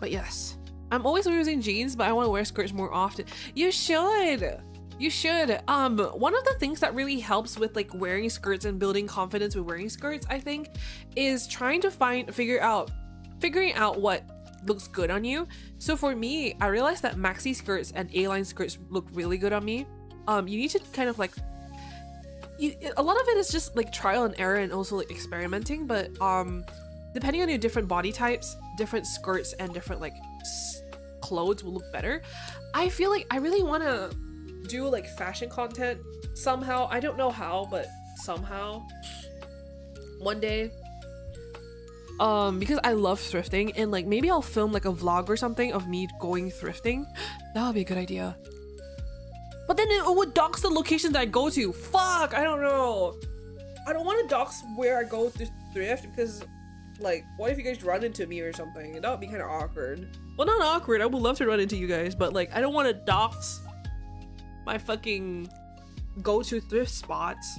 But yes, I'm always using jeans, but I want to wear skirts more often. You should. You should. One of the things that really helps with like wearing skirts and building confidence with wearing skirts, I think, is trying to figuring out what looks good on you. So for me, I realized that maxi skirts and A-line skirts look really good on me. You need to kind of like, a lot of it is just like trial and error and also like experimenting, but depending on your different body types, different skirts and different like clothes will look better. I feel like I really want to do like fashion content somehow. I don't know how, but somehow one day, because I love thrifting, and like maybe I'll film like a vlog or something of me going thrifting. That would be a good idea. But then it would dox the locations that I go to. Fuck, I don't know. I don't want to dox where I go to thrift because, like, what if you guys run into me or something? That would be kind of awkward. Well, not awkward. I would love to run into you guys, but like, I don't want to dox my fucking go-to thrift spots.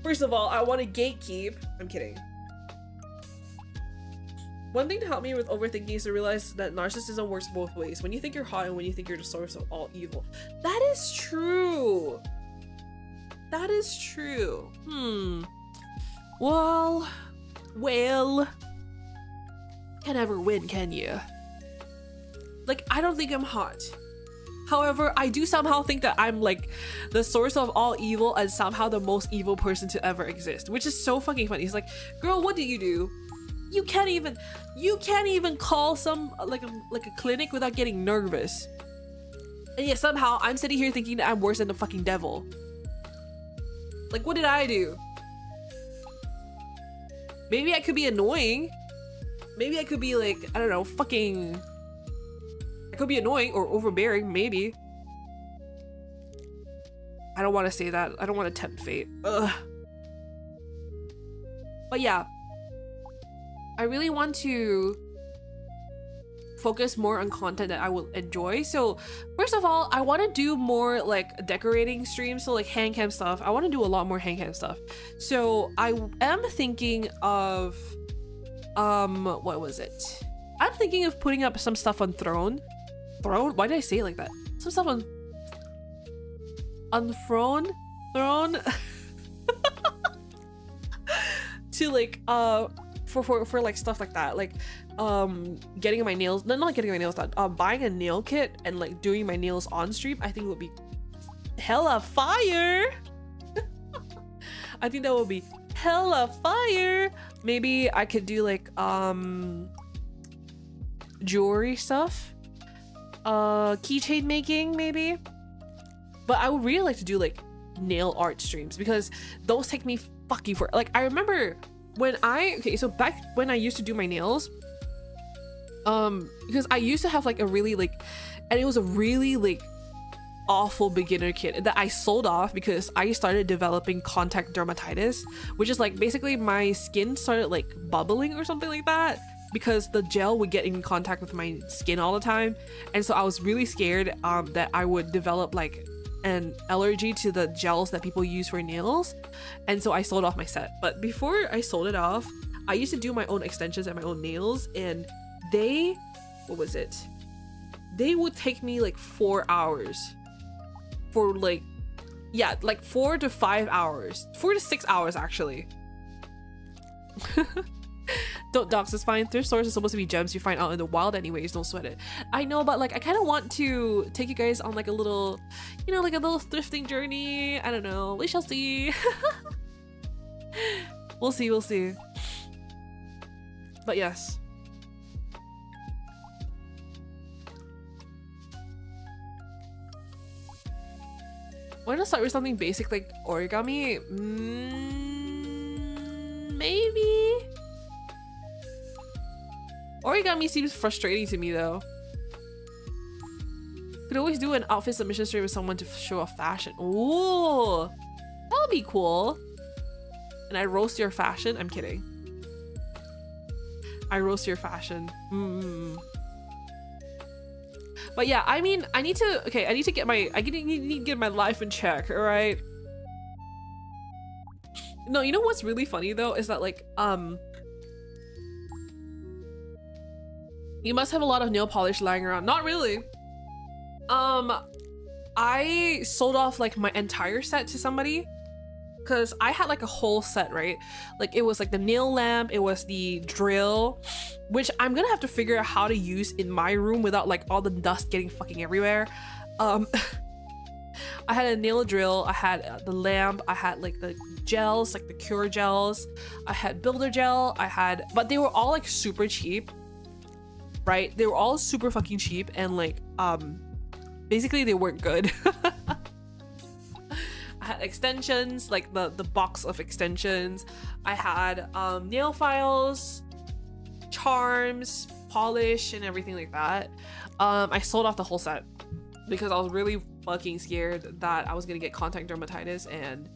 First of all, I want to gatekeep. I'm kidding. One thing to help me with overthinking is to realize that narcissism works both ways. When you think you're hot and when you think you're the source of all evil. That is true. That is true. Well, can never win, can you? Like, I don't think I'm hot. However, I do somehow think that I'm like the source of all evil and somehow the most evil person to ever exist, which is so fucking funny. He's like, girl, what did you do? You can't even call some like a clinic without getting nervous. And yet somehow I'm sitting here thinking that I'm worse than the fucking devil. Like, what did I do? Maybe I could be annoying. Maybe I could be like, I don't know, fucking... I could be annoying or overbearing, maybe. I don't want to say that. I don't want to tempt fate. Ugh. But yeah. I really want to focus more on content that I will enjoy. So first of all, I want to do more like decorating streams, so like hand cam stuff. I want to do a lot more hand cam stuff. So I am thinking of what was it? I'm thinking of putting up some stuff on Throne. Why did I say it like that? Some stuff on Throne to like for like stuff like that, like getting my nails, not getting my nails done, buying a nail kit and like doing my nails on stream. I think would be hella fire. I think that would be hella fire. Maybe I could do like jewelry stuff, keychain making maybe. But I would really like to do like nail art streams because those take me fucking for, like, I remember when so back when I used to do my nails, because I used to have like a really like, and it was a really like awful beginner kit that I sold off because I started developing contact dermatitis, which is like basically my skin started like bubbling or something like that because the gel would get in contact with my skin all the time. And so I was really scared that I would develop like an allergy to the gels that people use for nails. And so I sold off my set. But before I sold it off, I used to do my own extensions and my own nails, and they, what was it? They would take me like 4 hours for like, yeah, like 4 to 5 hours, 4 to 6 hours actually. Don't dox, it's fine. Thrift stores are supposed to be gems you find out in the wild anyways, don't sweat it. I know, but like I kind of want to take you guys on like a little, you know, like a little thrifting journey. I don't know, we shall see. We'll see. But yes. Why not start with something basic like origami? Maybe. Origami seems frustrating to me though. Could always do an outfit submission stream with someone to show off fashion. Ooh, that would be cool. And I roast your fashion? I'm kidding. I roast your fashion. But yeah, I mean, I need to get my, need to get my life in check, all right? No, you know what's really funny though is that like, you must have a lot of nail polish lying around. Not really. I sold off like my entire set to somebody because I had like a whole set, right? Like it was like the nail lamp, it was the drill, which I'm gonna have to figure out how to use in my room without like all the dust getting fucking everywhere. I had a nail drill, I had the lamp, I had like the gels, like the cure gels, I had builder gel, but they were all like super cheap, right? They were all super fucking cheap and like basically they weren't good. I had extensions, like the box of extensions. I had nail files, charms, polish, and everything like that. I sold off the whole set because I was really fucking scared that I was gonna get contact dermatitis, and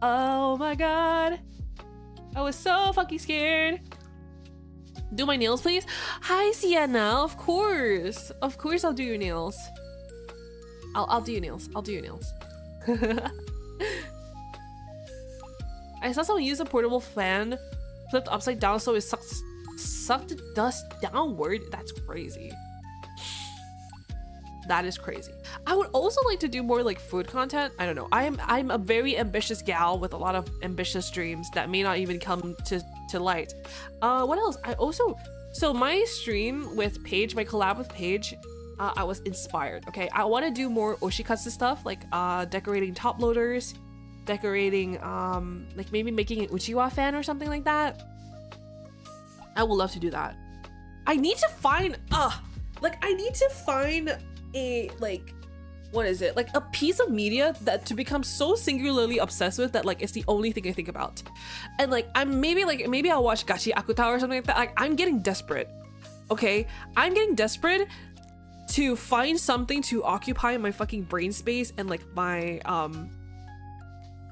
oh my god, I was so fucking scared. Do my nails please? Hi Sienna, of course I'll do your nails. I'll do your nails. I saw someone use a portable fan flipped upside down so it sucked the dust downward. That's crazy. That is crazy. I would also like to do more like food content. I don't know. I'm a very ambitious gal with a lot of ambitious dreams that may not even come to light. What else? So my stream with Paige, my collab with Paige, I was inspired. Okay, I want to do more oshikatsu stuff, like decorating top loaders, decorating like maybe making an uchiwa fan or something like that. I would love to do that. I need to find I need to find a like, what is it, like a piece of media that to become so singularly obsessed with that like it's the only thing I think about. And like maybe I'll watch Gachi Akuta or something like that. Like I'm getting desperate. Okay, I'm getting desperate to find something to occupy my fucking brain space and like my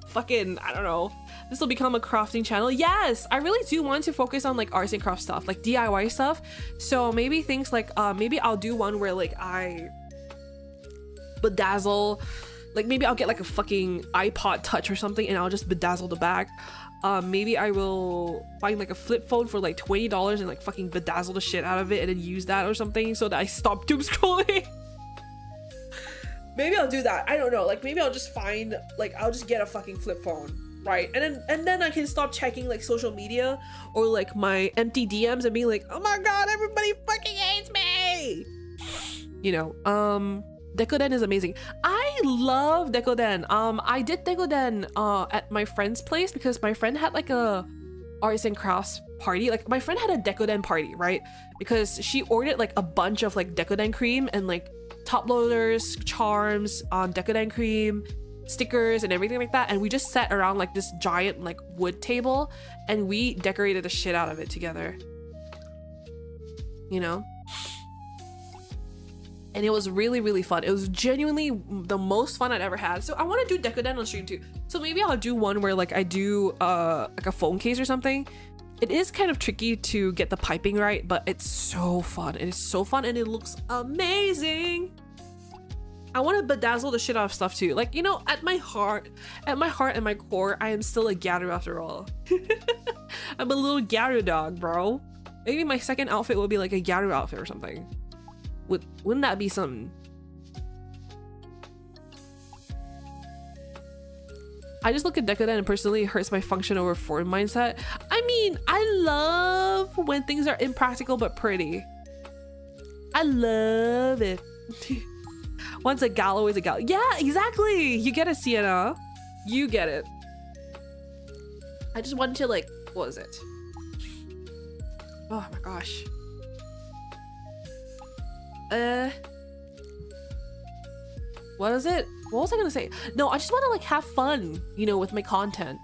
fucking, I don't know, this will become a crafting channel. Yes, I really do want to focus on like arts and craft stuff, like DIY stuff. So maybe things like maybe I'll do one where like I bedazzle, like maybe I'll get like a fucking iPod Touch or something and I'll just bedazzle the back. Maybe I will find like a flip phone for like $20 and like fucking bedazzle the shit out of it and then use that or something so that I stop doom scrolling. Maybe I'll do that. I don't know. Like maybe I'll just find, like I'll just get a fucking flip phone, right? And then I can stop checking like social media or like my empty DMs and being like, oh my god, everybody fucking hates me. You know, Dekoden is amazing. I love Dekoden. I did Dekoden at my friend's place because my friend had like a arts and crafts party. Like my friend had a Dekoden party, right? Because she ordered like a bunch of like Dekoden cream and like top loaders, charms, Dekoden cream, stickers and everything like that. And we just sat around like this giant like wood table and we decorated the shit out of it together. You know? And it was really, really fun. It was genuinely the most fun I'd ever had. So I want to do Dekoden on stream too. So maybe I'll do one where like I do like a phone case or something. It is kind of tricky to get the piping right, but it's so fun. It is so fun and it looks amazing. I want to bedazzle the shit out of stuff too. Like, you know, at my heart and my core, I am still a Gyaru after all. I'm a little Gyaru dog, bro. Maybe my second outfit will be like a Gyaru outfit or something. Wouldn't that be something? I just look at Dekoden and personally it hurts my function over form mindset. I mean, I love when things are impractical but pretty. I love it. Once a gal, always a gal. Yeah, exactly. You get it, Sienna. You get it. I just wanted to like, what was it? Oh my gosh. What is it? What was I gonna say? No, I just want to like have fun, you know, with my content.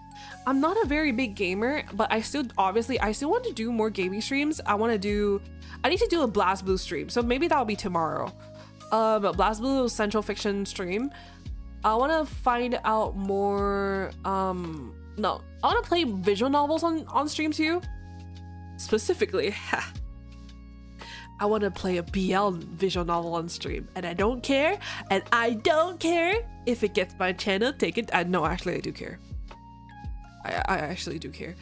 I'm not a very big gamer, but I still want to do more gaming streams. I need to do a BlazBlue stream, so maybe that'll be tomorrow. BlazBlue Central Fiction stream. I want to find out more. No, I want to play visual novels on stream too. Specifically, I want to play a BL visual novel on stream, and I don't care if it gets my channel taken. No, actually, I do care. I actually do care.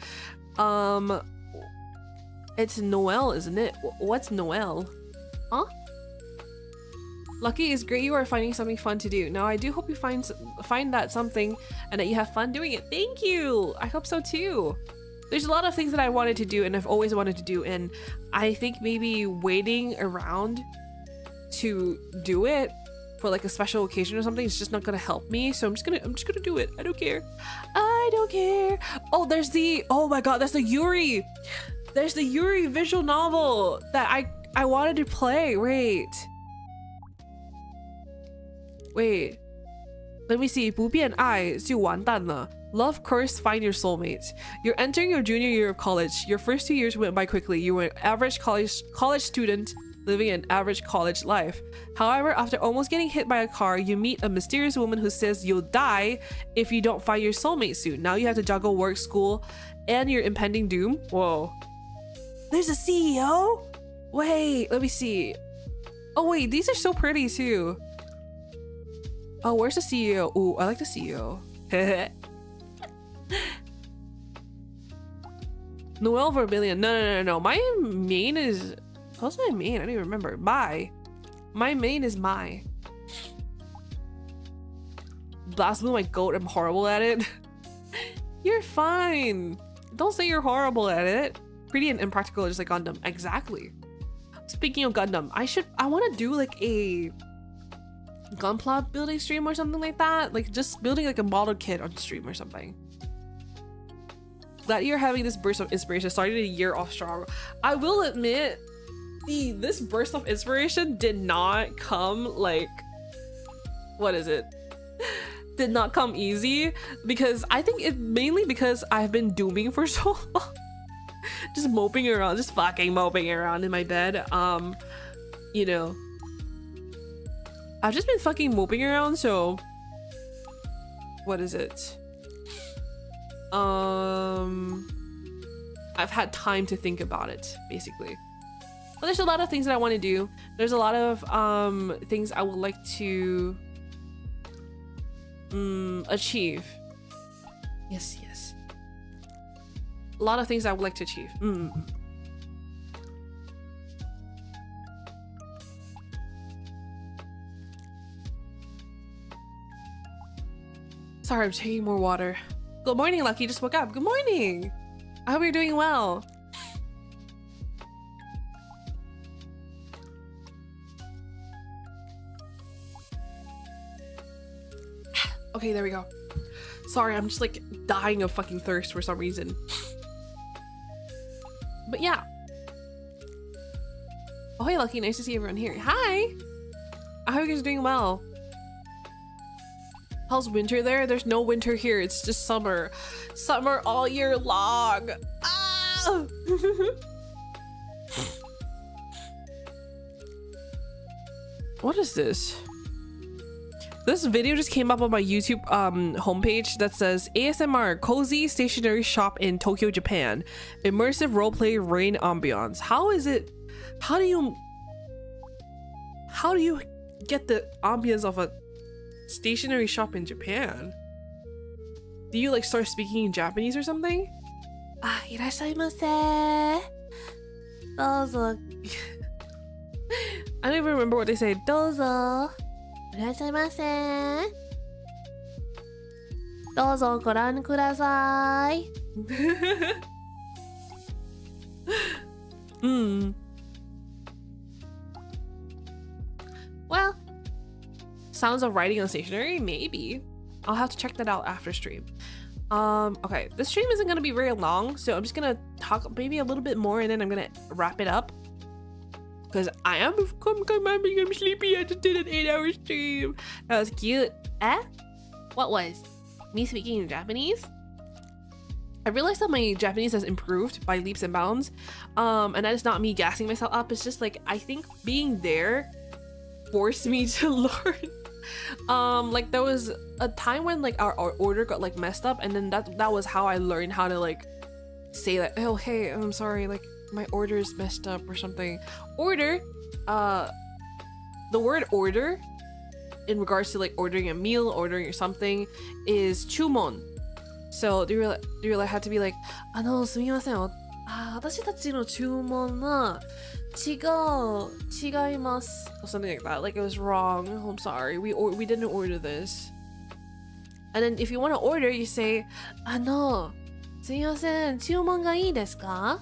It's Noel, isn't it? What's Noel? Huh? Lucky is great. You are finding something fun to do. Now, I do hope you find that something and that you have fun doing it. Thank you. I hope so too. There's a lot of things that I wanted to do and I've always wanted to do, and I think maybe waiting around to do it for like a special occasion or something is just not gonna help me. So I'm just gonna do it. I don't care. I don't care. Oh, oh my god, that's the Yuri. There's the Yuri visual novel that I wanted to play. Wait. Let me see. 不变爱就完蛋了. Love, curse, find your soulmate. You're entering your junior year of college. Your first 2 years went by quickly. You were an average college student living an average college life. However, after almost getting hit by a car, you meet a mysterious woman who says you'll die if you don't find your soulmate soon. Now you have to juggle work, school, and your impending doom. Whoa. There's a CEO? Wait, let me see. Oh wait, these are so pretty too. Oh, where's the CEO? Ooh, I like the CEO. Noel Vermilion. No. My main is... What's my main? I don't even remember. My main is my. BlazBlue, my goat. I'm horrible at it. You're fine. Don't say you're horrible at it. Pretty and impractical, just like Gundam. Exactly. Speaking of Gundam, I want to do like a gunpla building stream or something like that. Like just building like a model kit on stream or something. Glad you're having this burst of inspiration. Started a year off strong. I will admit, this burst of inspiration did not come like, what is it? Did not come easy, because I think it mainly because I've been dooming for so long. Just moping around, just fucking moping around in my bed. You know, I've just been fucking moping around, so what is it? I've had time to think about it, basically. But there's a lot of things that I want to do. There's a lot of things I would like to achieve. Yes. A lot of things I would like to achieve. Sorry, I'm taking more water. Good morning, Lucky. Just woke up. Good morning. I hope you're doing well. Okay, there we go. Sorry, I'm just like dying of fucking thirst for some reason. But yeah. Oh, hey, Lucky. Nice to see everyone here. Hi. I hope you guys are doing well. How's winter there? There's no winter here. It's just summer. Summer all year long. Ah! What is this? This video just came up on my YouTube homepage that says ASMR cozy stationery shop in Tokyo, Japan. Immersive roleplay rain ambiance. How is it? How do you get the ambience of a stationery shop in Japan? Do you like start speaking in Japanese or something? Ah, irashaimase. Dozo. I don't even remember what they say. Dozo. いらっしゃいませ。どうぞご覧ください。Well, sounds of writing on stationery? Maybe. I'll have to check that out after stream. Okay, this stream isn't gonna be very long, so I'm just gonna talk maybe a little bit more and then I'm gonna wrap it up. Because I'm sleepy. I just did an 8-hour stream. That was cute. Eh? What was? Me speaking in Japanese? I realized that my Japanese has improved by leaps and bounds. And that is not me gassing myself up. It's just like, I think being there forced me to learn. Like there was a time when like our order got like messed up, and then that was how I learned how to like say like, oh hey, I'm sorry, like my order is messed up or something. Order, the word order in regards to like ordering a meal, ordering something, is chumon. So do you like have to be like, すみません、私たちの注文が違います or something like that. Like it was wrong. Oh, I'm sorry. We didn't order this. And then if you want to order, you say, すみません、注文がいいですか?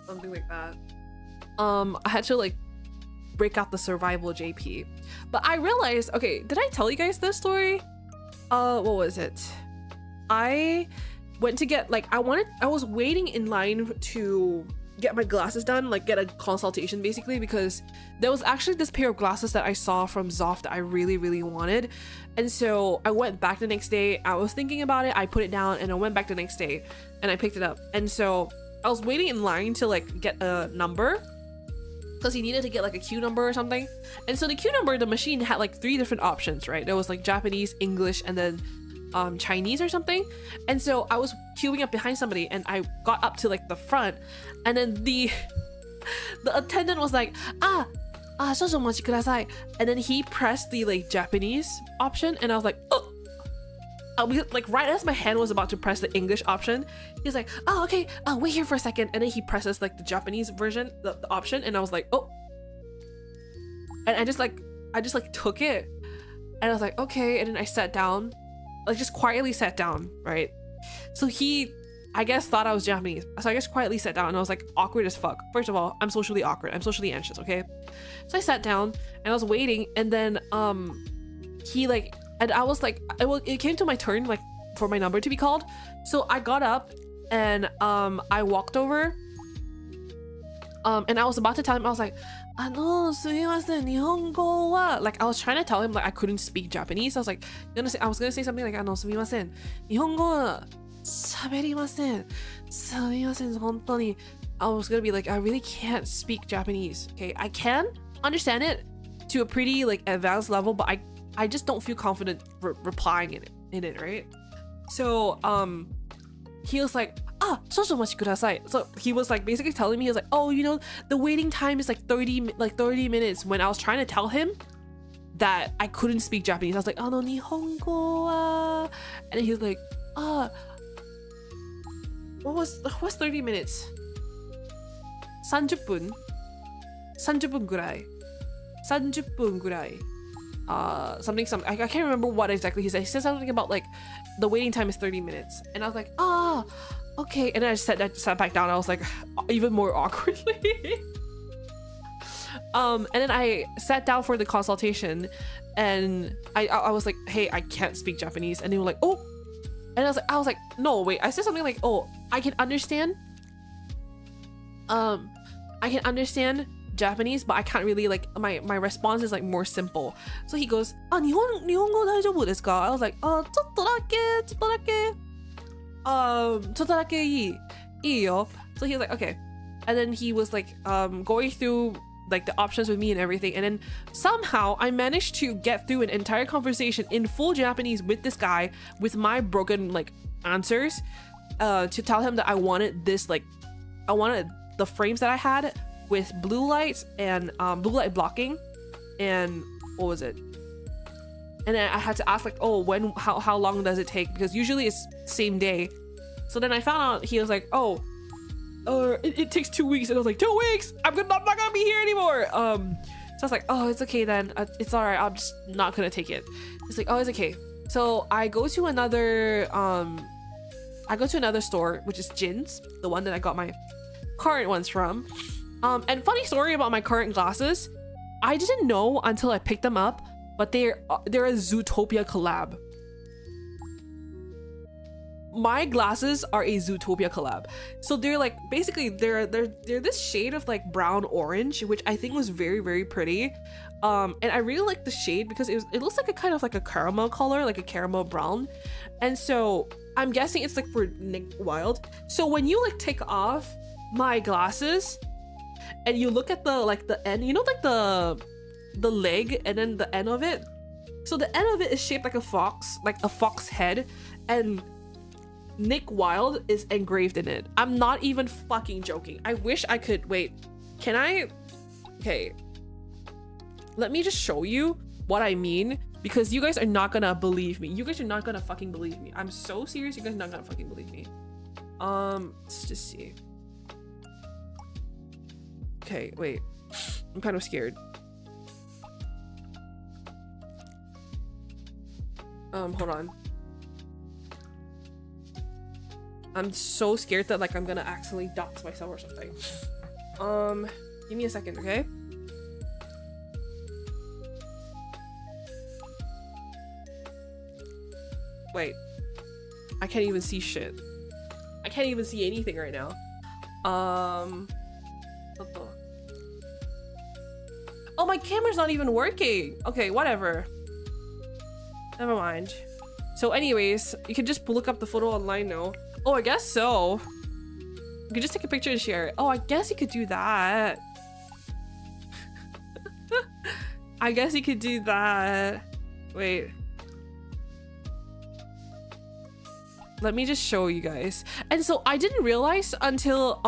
Something like that. I had to like break out the survival JP. But I realized, okay, did I tell you guys this story? What was it? I went to get like, I was waiting in line to get my glasses done, like get a consultation basically, because there was actually this pair of glasses that I saw from Zoff that I really, really wanted. And so I went back the next day. I was thinking about it. I put it down and I went back the next day and I picked it up. And so I was waiting in line to like get a number because he needed to get like a queue number or something. And so the queue number, the machine had like 3 different options, right? There was like Japanese, English, and then Chinese or something. And so I was queuing up behind somebody and I got up to like the front, and then the attendant was like, 少々お待ちください. And then he pressed the like Japanese option and I was like, oh. Like right as my hand was about to press the English option, he's like, oh okay, wait here for a second. And then he presses like the Japanese version, the option, and I was like, oh. And I just like took it and I was like, okay. And then I sat down, like just quietly sat down, right? So he I guess thought I was Japanese. So I just quietly sat down and I was like awkward as fuck. First of all, I'm socially awkward. I'm socially anxious, okay? So I sat down and I was waiting, and then he like, and I was like, it came to my turn like for my number to be called. So I got up and I walked over and I was about to tell him, I was like, sumimasen, nihongo wa. Like I was trying to tell him like I couldn't speak Japanese. I was like, I was gonna say something like, sumimasen, nihongo wa saberimasen, sumimasen, hontoni. I was gonna be like, I really can't speak Japanese. Okay, I can understand it to a pretty like advanced level, but I just don't feel confident replying in it, right? So he was like, so he was like basically telling me, he was like, oh, you know, the waiting time is like 30 minutes, when I was trying to tell him that I couldn't speak Japanese. I was like, nihongo wa, and he was like, what's 30 minutes? 30分 30分ぐらい 30分ぐらい something I can't remember what exactly he said. He said something about like the waiting time is 30 minutes, and I was like, okay. And then I sat back down. I was like, even more awkwardly. And then I sat down for the consultation, and I was like, hey, I can't speak Japanese. And they were like, oh. And I was like, no, wait. I said something like, oh, I can understand Japanese, but I can't really like, my response is like more simple. So he goes, nihongo daijoubu desu ka? I was like, chotto dake ii yo. So he was like, okay. And then he was like going through like the options with me and everything, and then somehow I managed to get through an entire conversation in full Japanese with this guy with my broken like answers, to tell him that I wanted this, like I wanted the frames that I had with blue lights and blue light blocking, and what was it? And then I had to ask like, oh, how long does it take? Because usually it's same day. So then I found out he was like, oh, it takes 2 weeks. And I was like, 2 weeks? I'm not gonna be here anymore. So I was like, oh, it's okay then. It's all right. I'm just not gonna take it. It's like, oh, it's okay. So I go to another store, which is Jin's, the one that I got my current ones from. And funny story about my current glasses, I didn't know until I picked them up, but they're a Zootopia collab. My glasses are a Zootopia collab. So they're like, basically they're this shade of like brown orange, which I think was very, very pretty. And I really like the shade because it looks like a kind of like a caramel color, like a caramel brown. And so I'm guessing it's like for Nick Wilde. So when you like take off my glasses and you look at the end, you know, like the leg and then the end of it. So the end of it is shaped like a fox head, and Nick Wilde is engraved in it. I'm not even fucking joking. I wish I could, wait, can I? Okay, let me just show you what I mean, because you guys are not gonna believe me. You guys are not gonna fucking believe me. I'm so serious, you guys are not gonna fucking believe me. Let's just see. Okay, wait, I'm kind of scared. Hold on. I'm so scared that like I'm gonna accidentally dox myself or something. Give me a second, okay? Wait, I can't even see shit. I can't even see anything right now. Oh, my camera's not even working. Okay, whatever. Never mind. So anyways, you can just look up the photo online now. Oh, I guess so. You can just take a picture and share it. Oh, I guess you could do that. I guess you could do that. Wait. Let me just show you guys. And so I didn't realize until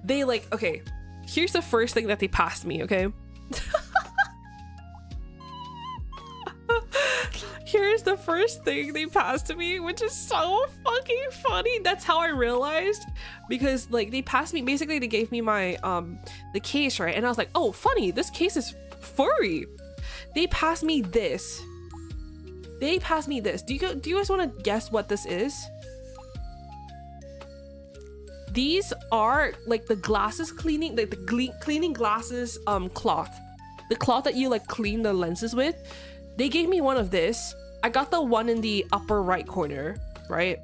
they like, okay, here's the first thing that they passed me, okay? Here's the first thing they passed to me, which is so fucking funny. That's how I realized, because like they passed me, basically they gave me my the case, right? And I was like, oh, funny, this case is furry. They passed me this. They passed me this. Do you guys want to guess what this is? These are like the glasses cleaning, like the cleaning glasses cloth. The cloth that you like clean the lenses with. They gave me one of this. I got the one in the upper right corner, right?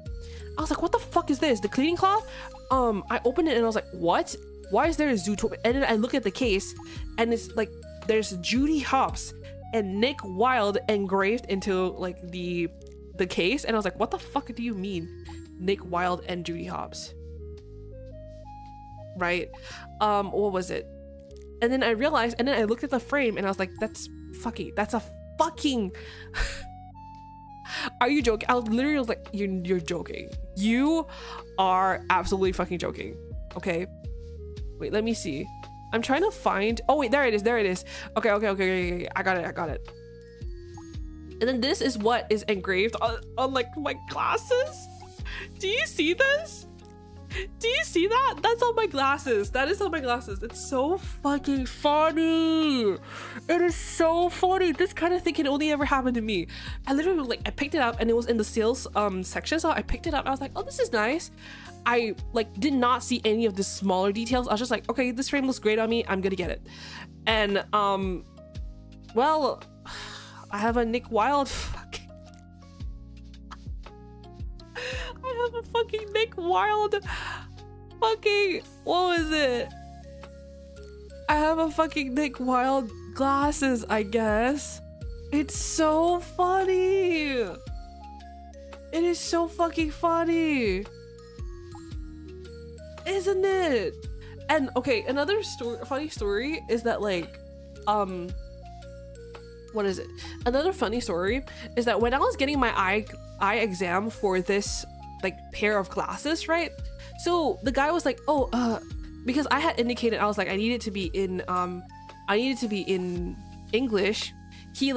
I was like, what the fuck is this? The cleaning cloth? I opened it and I was like, what? Why is there a Zootopia? And then I look at the case and it's like, there's Judy Hopps and Nick Wilde engraved into like the case. And I was like, what the fuck do you mean? Nick Wilde and Judy Hopps? Right? What was it? And then I realized, and then I looked at the frame and I was like, that's a fucking are you joking? I literally was like, you're joking. You are absolutely fucking joking. Okay, wait, let me see. I'm trying to find, oh wait, there it is. Okay, I got it. And then this is what is engraved on like my glasses. Do you see this? Do you see that? That's on my glasses. That is on my glasses. It's so fucking funny. It is so funny. This kind of thing can only ever happen to me. I literally like, I picked it up and it was in the sales section. So I picked it up. I was like, oh, this is nice. I like did not see any of the smaller details. I was just like, okay, this frame looks great on me. I'm gonna get it. And well, I have a Nick Wilde I have a fucking Nick Wilde fucking, what was it? I have a fucking Nick Wilde glasses, I guess. It's so funny. It is so fucking funny. Isn't it? And okay, another funny story is that like, what is it? Another funny story is that when I was getting my eye exam for this like pair of glasses, right? So the guy was like, oh, because I had indicated, I was like, I need it to be in English. He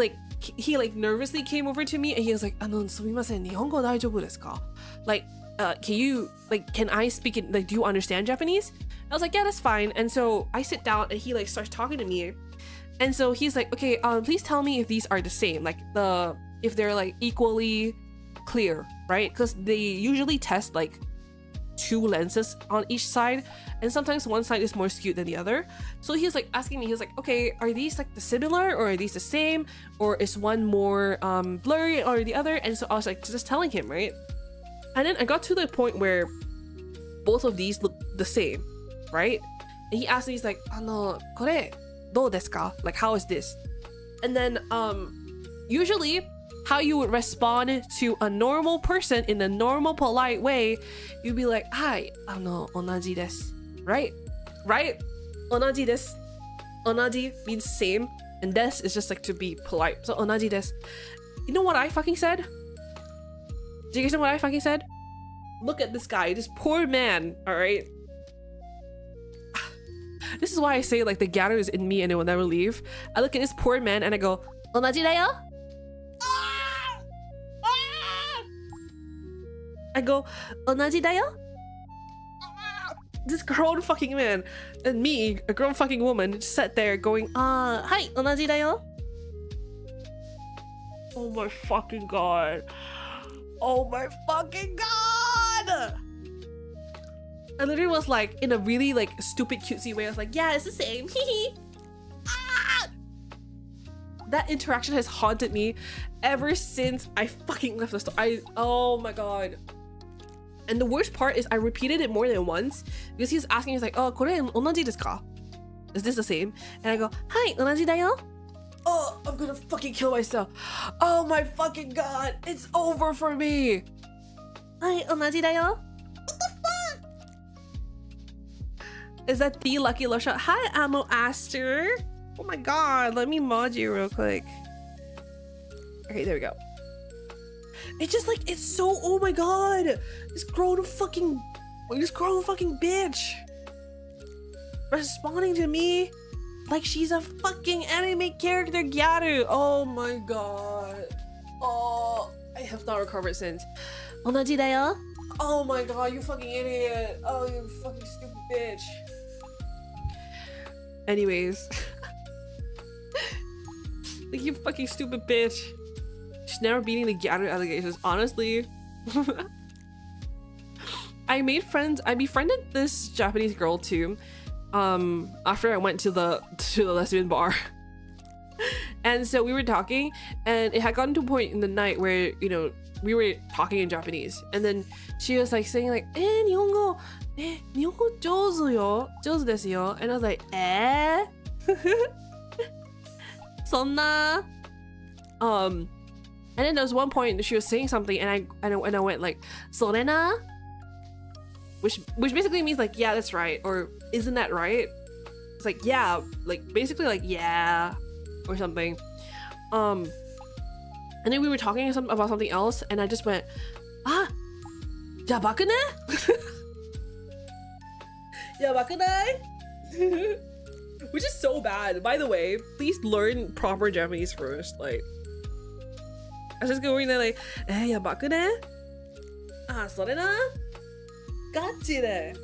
nervously came over to me and he was like, すみません, 日本語大丈夫ですか? Like, can I speak it? Like, do you understand Japanese? I was like, yeah, that's fine. And so I sit down and he like starts talking to me. And so he's like, okay, please tell me if these are the same, like if they're like equally clear, right? Because they usually test like 2 lenses on each side, and sometimes one side is more skewed than the other. So he's like asking me, he was like, okay, are these like the similar, or are these the same, or is one more blurry or the other? And so I was like just telling him, right? And then I got to the point where both of these look the same, right? And he asked me, he's like, これどうですか? Like, how is this? And then usually how you would respond to a normal person in a normal polite way, you'd be like, はい、同じです, right? 同じです. 同じ means same, and です is just like to be polite. So 同じです. You know what I fucking said? Do you guys know what I fucking said? Look at this guy, this poor man, alright? This is why I say like the gator is in me and it will never leave. I look at this poor man and I go, 同じだよ? I go, 同じだよ? This grown fucking man and me, a grown fucking woman, just sat there going, はい、同じだよ? Oh my fucking god. Oh my fucking god! I literally was like, in a really like stupid cutesy way, I was like, yeah, it's the same. That interaction has haunted me ever since I fucking left the store. Oh my god. And the worst part is I repeated it more than once because he was asking, he's like, oh, これ同じですか? Is this the same? And I go, はい、同じだよ? Oh, I'm gonna fucking kill myself. Oh my fucking god. It's over for me. はい、同じだよ? What the fuck? Is that the Lucky Lusha? Hi, Amo Aster. Oh my god. Let me mod you real quick. Okay, there we go. It's just like, it's so, oh my god. This grown fucking bitch responding to me like she's a fucking anime character, Gyaru. Oh my god. Oh, I have not recovered since. 同じだよ? Oh my god, you fucking idiot. Oh, you fucking stupid bitch. Anyways. Like, you fucking stupid bitch. She's never beating the gathered allegations. Honestly. I befriended this Japanese girl too. After I went to the lesbian bar. And so we were talking, and it had gotten to a point in the night where, you know, we were talking in Japanese, and then she was like saying like, "Nihongo, Nihongo jouzu yo, jouzu desu yo," and I was like, "Sonna." And then there was one point she was saying something, and I went like, "Sorena," which basically means like, "Yeah, that's right," or "Isn't that right?" It's like, yeah, like basically like, yeah, or something. And then we were talking about something else, and I just went, "Yabakune?" Yabakune? Which is so bad. By the way, please learn proper Japanese first. Like, I was just going there like, "Yabakune? Sorena? Gachire."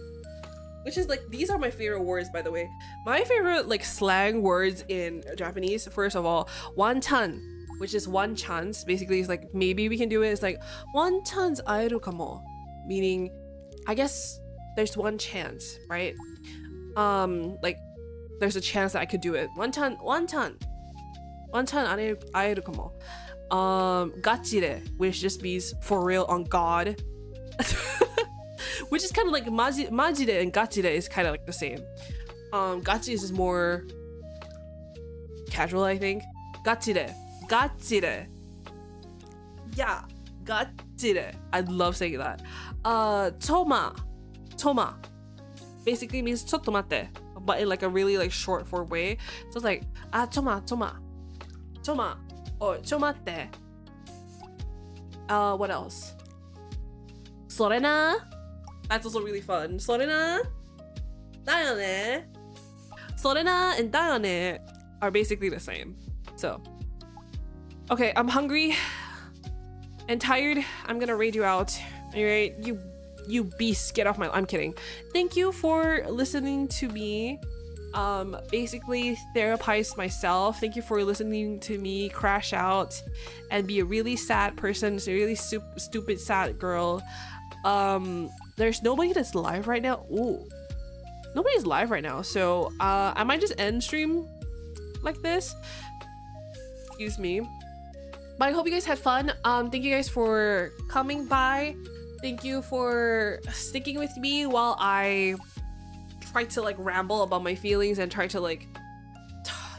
Which is like, these are my favorite words, by the way. My favorite like slang words in Japanese, first of all, wantan, which is one chance. Basically, it's like, maybe we can do it. It's like, one chance aeru kamo, meaning, I guess there's one chance, right? Like, there's a chance that I could do it. Wantan aeru kamo. Gachire, which just means for real, on God. Which is kind of like majide and gachire is kind of like the same. Gachi is just more casual, I think. Gachire. Yeah, gachire. I love saying that. Toma basically means chotto matte, but in like a really like short form way. So it's like, toma, or chomatte. What else? Sorena. That's also really fun. Sorena? Dayone? Sorena and dayone are basically the same. So, okay, I'm hungry and tired. I'm gonna raid you out. Alright, you beasts, get off my— I'm kidding. Thank you for listening to me. Basically therapize myself. Thank you for listening to me crash out and be a really sad person. It's a really stupid sad girl. There's nobody that's live right now. Ooh, nobody's live right now, so I might just end stream like this. Excuse me. But I hope you guys had fun. Thank you guys for coming by. Thank you for sticking with me while I try to like ramble about my feelings and try to like,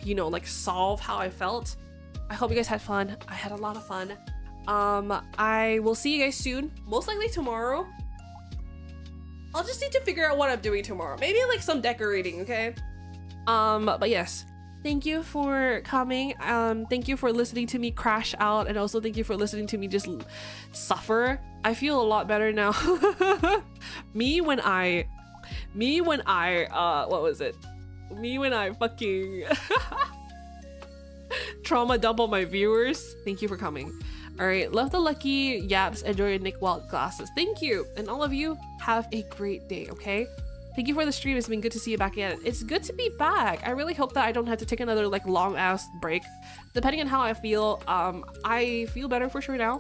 you know, like solve how I felt. I hope you guys had fun. I had a lot of fun. I will see you guys soon, most likely tomorrow. I'll just need to figure out what I'm doing tomorrow. Maybe like some decorating, okay? But yes, thank you for coming. Thank you for listening to me crash out, and also thank you for listening to me just suffer. I feel a lot better now. me when I what was it? Me when I fucking trauma dump on my viewers. Thank you for coming. All right, love the lucky yaps. Enjoy your Nick Wild glasses. Thank you, and all of you have a great day. Okay, thank you for the stream. It's been good to see you back in. It's good to be back. I really hope that I don't have to take another like long ass break. Depending on how I feel, I feel better for sure now.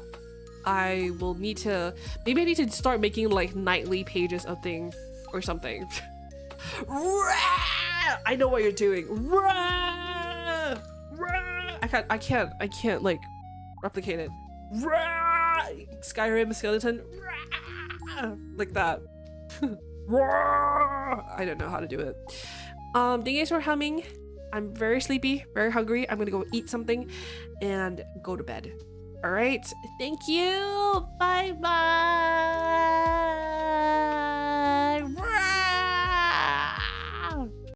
I will need to, maybe I need to start making like nightly pages of things or something. I know what you're doing. I can't like replicate it. Skyrim skeleton, like that. I don't know how to do it. Thank you guys for humming. I'm very sleepy, very hungry. I'm gonna go eat something and go to bed. All right, thank you. Bye bye.